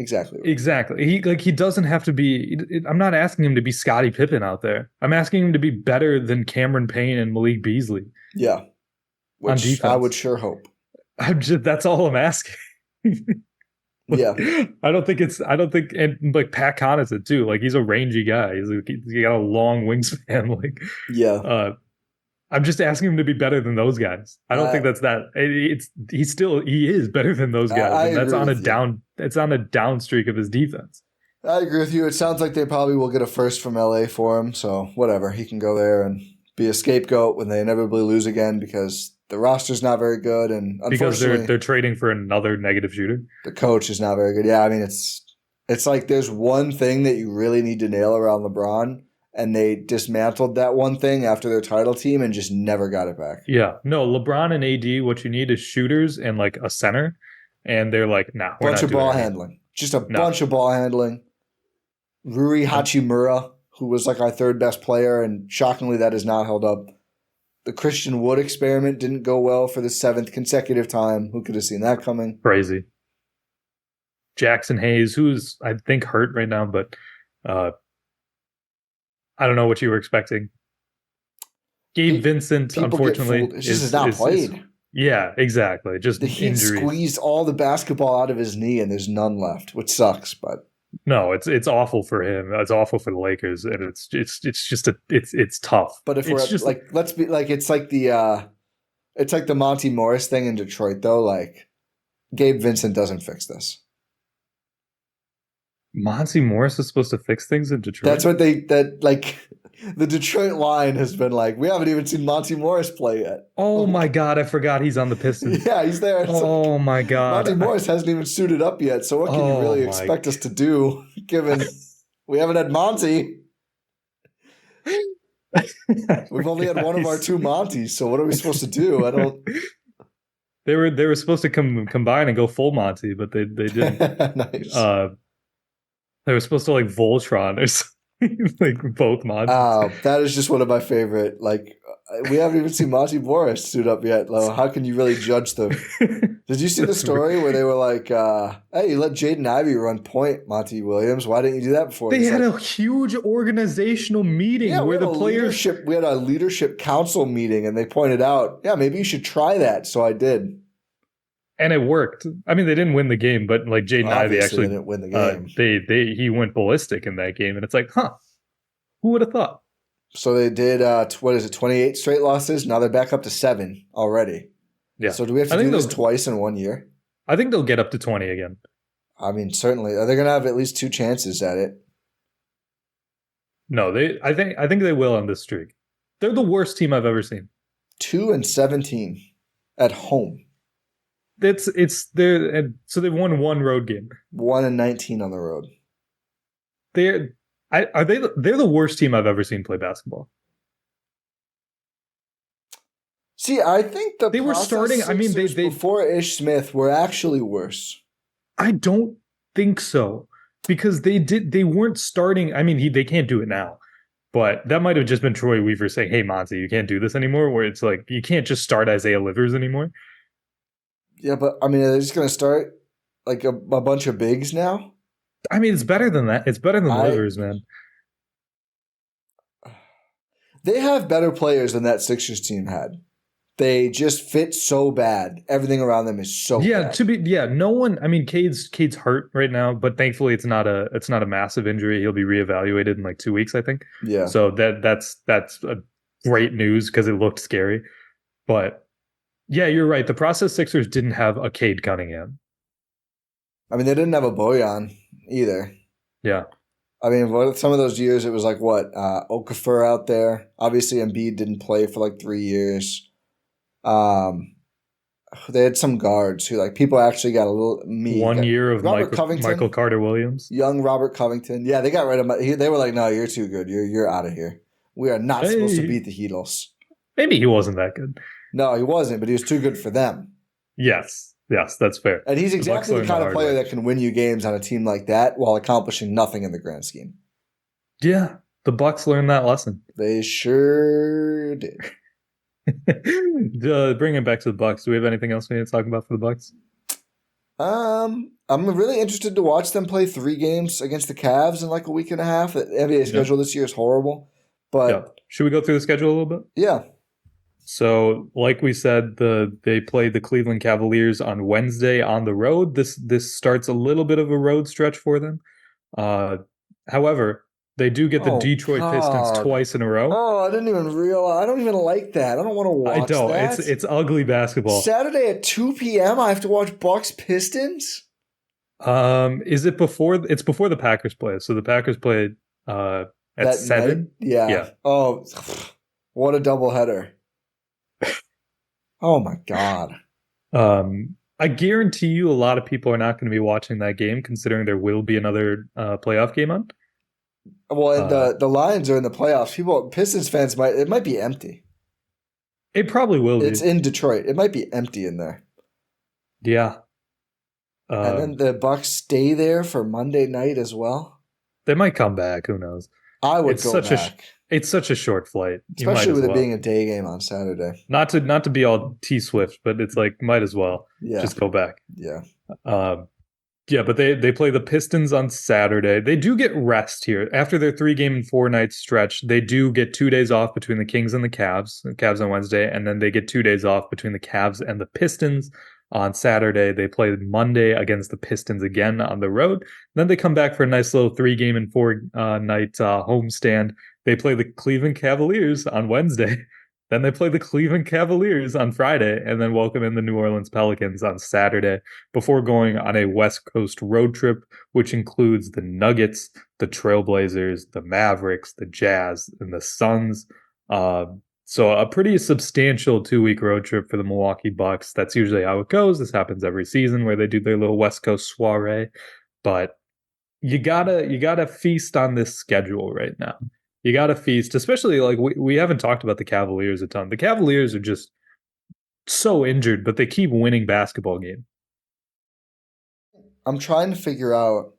Exactly. He doesn't have to be. I'm not asking him to be Scottie Pippen out there. I'm asking him to be better than Cameron Payne and Malik Beasley. Yeah, on defense. I would sure hope. That's all I'm asking. Yeah, I don't think, and Pat Connaughton too. He's a rangy guy. He's got a long wingspan. Yeah. I'm just asking him to be better than those guys. I don't think that's that. He is better than those guys, and that's on a down. It's on a down streak of his defense. I agree with you. It sounds like they probably will get a first from LA for him. So whatever, he can go there and be a scapegoat when they inevitably lose again because the roster's not very good, and unfortunately, because they're trading for another negative shooter. The coach is not very good. Yeah, I mean it's like there's one thing that you really need to nail around LeBron, and they dismantled that one thing after their title team and just never got it back. Yeah, no, LeBron and AD, what you need is shooters and a center, and they're like, nah, we're bunch not of ball handling, just a bunch of ball handling. Rui Hachimura, who was our 3rd best player, and shockingly that has not held up. The Christian Wood experiment didn't go well for the 7th consecutive time. Who could have seen that coming? Crazy. Jackson Hayes, who's, I think, hurt right now, but I don't know what you were expecting. Gabe Vincent, unfortunately, is not played. Yeah, exactly. Just the Heat injuries. Squeezed all the basketball out of his knee, and there's none left, which sucks, but... No, it's awful for him. It's awful for the Lakers, and it's tough. But if it's just let's be it's like the Monty Morris thing in Detroit though. Gabe Vincent doesn't fix this. Monty Morris is supposed to fix things in Detroit. That's what the Detroit line has been like. We haven't even seen Monty Morris play yet. Oh my God, I forgot he's on the Pistons. Yeah, he's there. Oh my God, Monty Morris hasn't even suited up yet. So what can you really expect us to do, given we haven't had Monty? We've only had one of our 2 Montys. So what are we supposed to do? I don't. They were supposed to combine and go full Monty, but they didn't. Nice. They were supposed to Voltron or something. Both Monty. Oh, that is just one of my favorite. We haven't even seen Monty Morris suit up yet. How can you really judge them? Did you see the story where they were like, hey, you let Jaden Ivey run point, Monty Williams. Why didn't you do that before? They had a huge organizational meeting where the players... We had a leadership council meeting, and they pointed out, yeah, maybe you should try that. So I did. And it worked. I mean, they didn't win the game, but Jaden Ivey actually didn't win the game. He went ballistic in that game, and it's who would have thought? So they did 28 straight losses. Now they're back up to 7 already. Yeah. So do we have to do this twice in 1 year? I think they'll get up to 20 again. I mean, certainly. Are they going to have at least 2 chances at it? No, I think they will on this streak. They're the worst team I've ever seen. 2-17 at home. So they've won 1 road game. 1-19 on the road. They're the worst team I've ever seen play basketball. See, I think they were starting. I mean, they before Ish Smith were actually worse. I don't think so, because they weren't starting. I mean, they can't do it now, but that might have just been Troy Weaver saying, "Hey, Monty, you can't do this anymore." Where it's like you can't just start Isaiah Livers anymore. Yeah, but I mean, are they just going to start like a bunch of bigs now? I mean, it's better than that. It's better than Livers, man. They have better players than that Sixers team had. They just fit so bad. Everything around them is so bad. No one. I mean, Cade's hurt right now, but thankfully it's not a massive injury. He'll be reevaluated in like 2 weeks, I think. Yeah. So that's a great news because it looked scary. But yeah, you're right. The process Sixers didn't have a Cade Cunningham. I mean, they didn't have a Bojan either. Yeah. I mean, some of those years it was like what Okafor out there. Obviously, Embiid didn't play for like 3 years. They had some guards who like people actually got a little 1 year of Michael Carter-Williams, young Robert Covington. Yeah, they got rid of him. They were like, "No, you're too good. You're out of here. We are not supposed to beat the Heatles." Maybe he wasn't that good. No, he wasn't, but he was too good for them. Yes, that's fair. And he's exactly the kind of player that can win you games on a team like that while accomplishing nothing in the grand scheme. Yeah, the Bucks learned that lesson. They sure did. Bring it back to the Bucks. Do we have anything else we need to talk about for the Bucks? I'm really interested to watch them play 3 games against the Cavs in like a week and a half. The NBA schedule this year is horrible, but should we go through the schedule a little bit? Yeah. So, like we said, they played the Cleveland Cavaliers on Wednesday on the road. This starts a little bit of a road stretch for them. However, they do get the Detroit Pistons twice in a row. Oh, I didn't even realize. I don't even like that. I don't want to watch that. It's ugly basketball. Saturday at 2 p.m. I have to watch Bucks Pistons? Is it before? It's before the Packers play. So the Packers played at that 7? Yeah. Oh, what a doubleheader. Oh, my God. I guarantee you a lot of people are not going to be watching that game, considering there will be another playoff game on. Well, and the Lions are in the playoffs. Pistons fans might be empty. It probably will be. It's in Detroit. It might be empty in there. Yeah. And then the Bucks stay there for Monday night as well. They might come back. Who knows? I would go back. It's such a short flight, especially with it being a day game on Saturday. Not to be all T-Swift, but it's like might as well just go back. Yeah. Yeah, but they play the Pistons on Saturday. They do get rest here. After their 3-game and 4-night stretch, they do get 2 days off between the Kings and the Cavs. The Cavs on Wednesday, and then they get 2 days off between the Cavs and the Pistons on Saturday. They play Monday against the Pistons again on the road. Then they come back for a nice little 3-game and 4-night homestand. They play the Cleveland Cavaliers on Wednesday. Then they play the Cleveland Cavaliers on Friday and then welcome in the New Orleans Pelicans on Saturday before going on a West Coast road trip, which includes the Nuggets, the Trailblazers, the Mavericks, the Jazz, and the Suns. So a pretty substantial 2-week road trip for the Milwaukee Bucks. That's usually how it goes. This happens every season where they do their little West Coast soiree. But you gotta feast on this schedule right now. You got to feast, especially like we haven't talked about the Cavaliers a ton. The Cavaliers are just so injured, but they keep winning basketball games. I'm trying to figure out,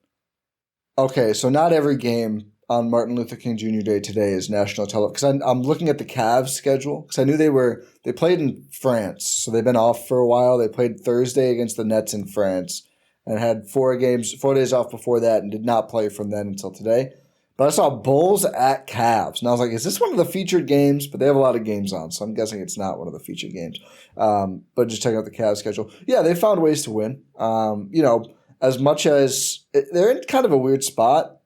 okay, so not every game on Martin Luther King Jr. Day today is national television. Because I'm looking at the Cavs schedule, because I knew they played in France, so they've been off for a while. They played Thursday against the Nets in France and had 4 days off before that and did not play from then until today. But I saw Bulls at Cavs, and I was like, is this one of the featured games? But they have a lot of games on, so I'm guessing it's not one of the featured games. But just checking out the Cavs schedule. Yeah, they found ways to win. As much as they're in kind of a weird spot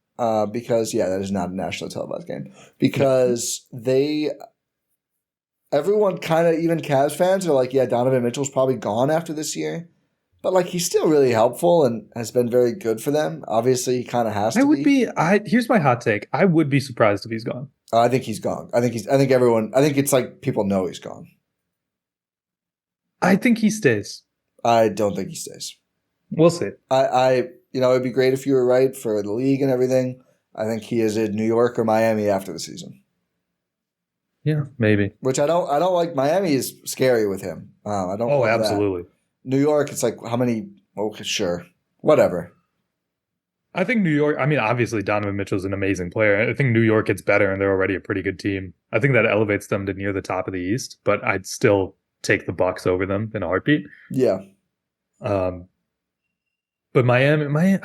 because, that is not a national televised game. Because everyone kind of, even Cavs fans are like, Donovan Mitchell's probably gone after this year. But like he's still really helpful and has been very good for them. Obviously, he kind of has to be. Here's my hot take. I would be surprised if he's gone. I think he's gone. I think it's like people know he's gone. I think he stays. I don't think he stays. We'll see. It'd be great if you were right for the league and everything. I think he is in New York or Miami after the season. Yeah, maybe. Which I don't like. Miami is scary with him. I don't. Oh, absolutely. That. New York, it's like how many? Okay, sure, whatever. I think New York. I mean, obviously Donovan Mitchell's an amazing player. I think New York gets better, and they're already a pretty good team. I think that elevates them to near the top of the East. But I'd still take the Bucks over them in a heartbeat. Yeah. But Miami,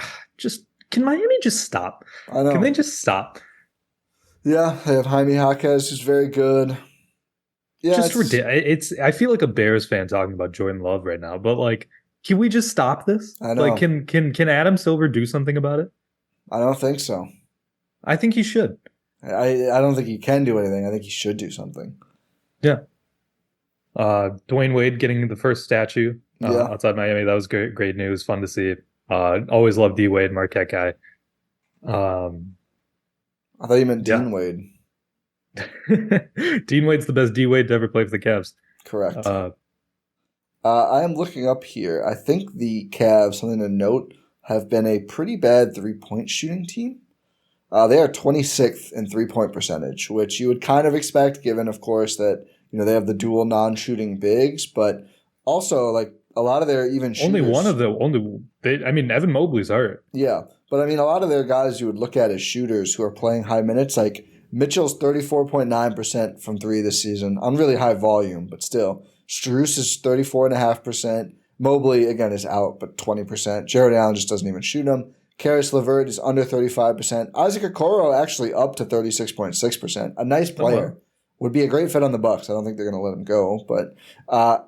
can Miami just stop? I know. Can they just stop? Yeah, they have Jaime Jaquez, who's very good. Yeah, just ridiculous. I feel like a Bears fan talking about Jordan Love right now, but like, can we just stop this? I know. Like, can Adam Silver do something about it? I don't think so. I think he should. I don't think he can do anything. I think he should do something. Yeah. Dwayne Wade getting the first statue outside Miami. That was great news. Fun to see. Always loved D Wade, Marquette guy. I thought you meant Dean Wade. Dean Wade's the best D Wade to ever play for the Cavs. Correct. I am looking up here. I think the Cavs, something to note, have been a pretty bad 3-point shooting team. They are 26th in 3-point percentage, which you would kind of expect, given, of course, that they have the dual non-shooting bigs, but also like a lot of their even shooters. Evan Mobley's hurt. Yeah, but I mean, a lot of their guys you would look at as shooters who are playing high minutes, like Mitchell's 34.9% from three this season on really high volume, but still. Strus is 34.5%. Mobley, again, is out, but 20%. Jared Allen just doesn't even shoot him. Karis LeVert is under 35%. Isaac Okoro actually up to 36.6%. A nice player. Would be a great fit on the Bucks. I don't think they're going to let him go. But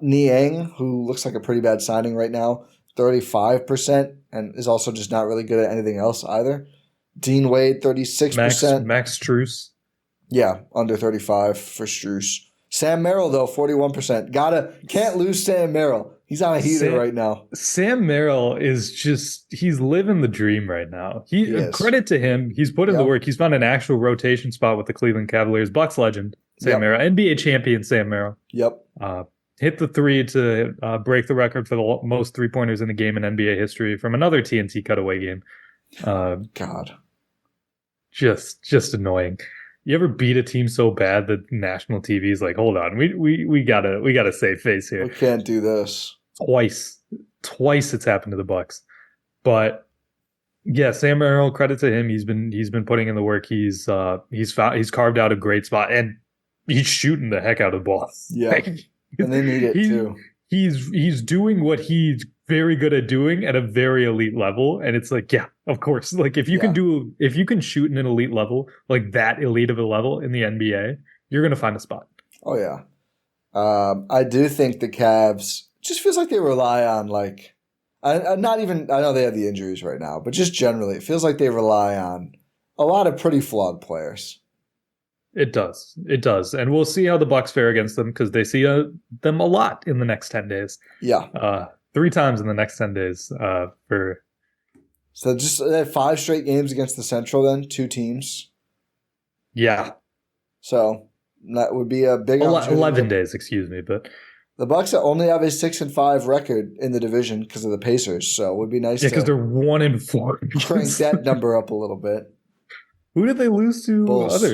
Niang, who looks like a pretty bad signing right now, 35%, and is also just not really good at anything else either. Dean Wade, 36%. Max Strus. Yeah, under 35 for Strus. Sam Merrill, though, 41%. Can't lose Sam Merrill. He's on a heater right now. Sam Merrill is he's living the dream right now. Credit to him. He's put in the work. He's found an actual rotation spot with the Cleveland Cavaliers. Bucks legend, Sam Merrill. NBA champion, Sam Merrill. Yep. Hit the three to break the record for the most three-pointers in the game in NBA history from another TNT cutaway game. God. Just annoying. You ever beat a team so bad that national TV is like, hold on, we gotta save face here. We can't do this. Twice it's happened to the Bucks. But yeah, Sam Merrill, credit to him. He's been putting in the work. He's carved out a great spot, and he's shooting the heck out of the ball. Yeah, and they need it too. He's doing what he's very good at doing at a very elite level, and it's like, yeah, of course. Like if you can shoot in an elite level, like that elite of a level in the NBA, you're gonna find a spot. Oh yeah, I do think the Cavs just feels like they rely on I know they have the injuries right now, but just generally, it feels like they rely on a lot of pretty flawed players. It does, and we'll see how the Bucks fare against them because they see them a lot in the next 10 days. Yeah, 3 times in the next 10 days. So just 5 straight games against the Central, then 2 teams. Yeah. So that would be a big 11 days, excuse me, but the Bucks only have a 6-5 record in the division because of the Pacers. So it would be nice. Yeah, because they're 1-4. Crank that number up a little bit. Who did they lose to? Bulls.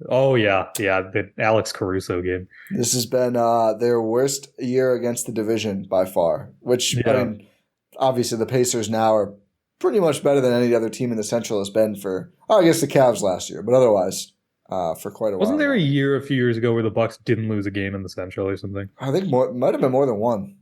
Oh yeah, the Alex Caruso game. This has been their worst year against the division by far. Which I mean, obviously the Pacers now are pretty much better than any other team in the Central has been for. I guess the Cavs last year, but otherwise for quite a while. Wasn't there a few years ago where the Bucks didn't lose a game in the Central or something? I think might have been more than one.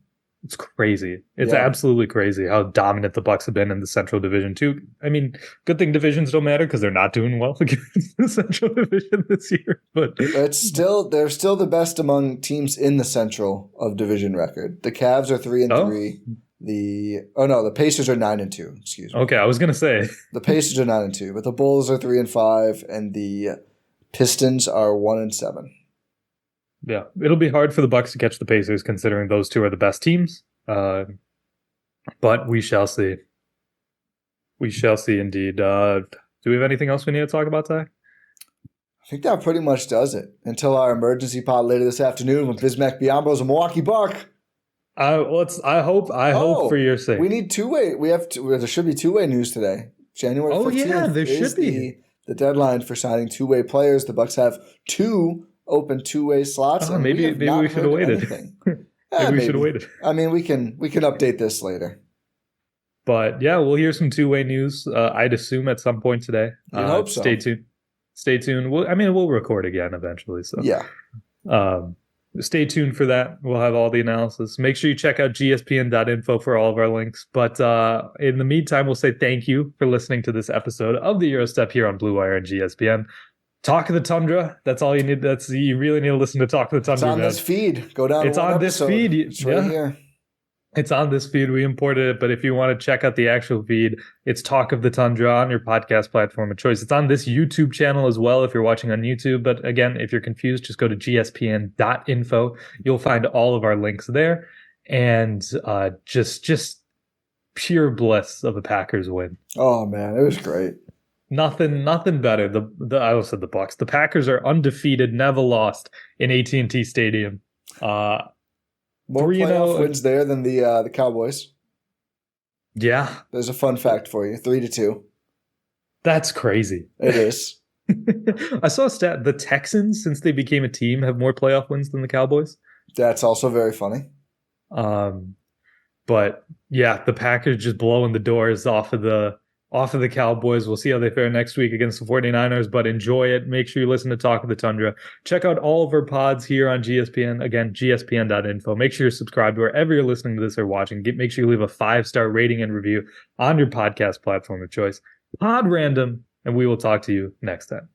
It's crazy. It's absolutely crazy how dominant the Bucks have been in the Central Division too. I mean, good thing divisions don't matter because they're not doing well against the Central Division this year. But they're still the best among teams in the Central of division record. The Cavs are 3-3. The Pacers are 9-2. Excuse me. Okay, I was gonna say the Pacers are 9-2, but the Bulls are 3-5, and the Pistons are 1-7. Yeah, it'll be hard for the Bucks to catch the Pacers considering those two are the best teams. But we shall see. We shall see indeed. Do we have anything else we need to talk about today? I think that pretty much does it until our emergency pod later this afternoon when Bismack Biyombo's a Milwaukee Buck. I hope for your sake. We need two-way. There should be two-way news today. January 15th there is should be the deadline for signing two-way players. The Bucks have 2 open two-way slots. And maybe we should have waited. Maybe we should have waited. I mean, we can update this later. But yeah, we'll hear some two-way news. I'd assume at some point today. I hope so. Stay tuned. We'll record again eventually. So yeah. Stay tuned for that. We'll have all the analysis. Make sure you check out gspn.info for all of our links. But in the meantime, we'll say thank you for listening to this episode of the Gyro Step here on Blue Wire and GSPN. Talk of the Tundra. That's all you need. You really need to listen to Talk of the Tundra. It's on this feed. Go down. It's on this feed. It's right here. It's on this feed. We imported it, but if you want to check out the actual feed, it's Talk of the Tundra on your podcast platform of choice. It's on this YouTube channel as well if you're watching on YouTube. But again, if you're confused, just go to gspn.info. You'll find all of our links there. And just pure bliss of a Packers win. Oh, man, it was great. Nothing better. I almost said the Bucks. The Packers are undefeated, never lost in AT&T Stadium. More playoff wins there than the Cowboys. Yeah. There's a fun fact for you. 3-2. That's crazy. It is. I saw a stat. The Texans, since they became a team, have more playoff wins than the Cowboys. That's also very funny. But yeah, the Packers just blowing the doors off of the Cowboys. We'll see how they fare next week against the 49ers, but enjoy it. Make sure you listen to Talk of the Tundra. Check out all of our pods here on GSPN. Again, gspn.info. Make sure you're subscribed wherever you're listening to this or watching. Make sure you leave a 5-star rating and review on your podcast platform of choice. Pod random, and we will talk to you next time.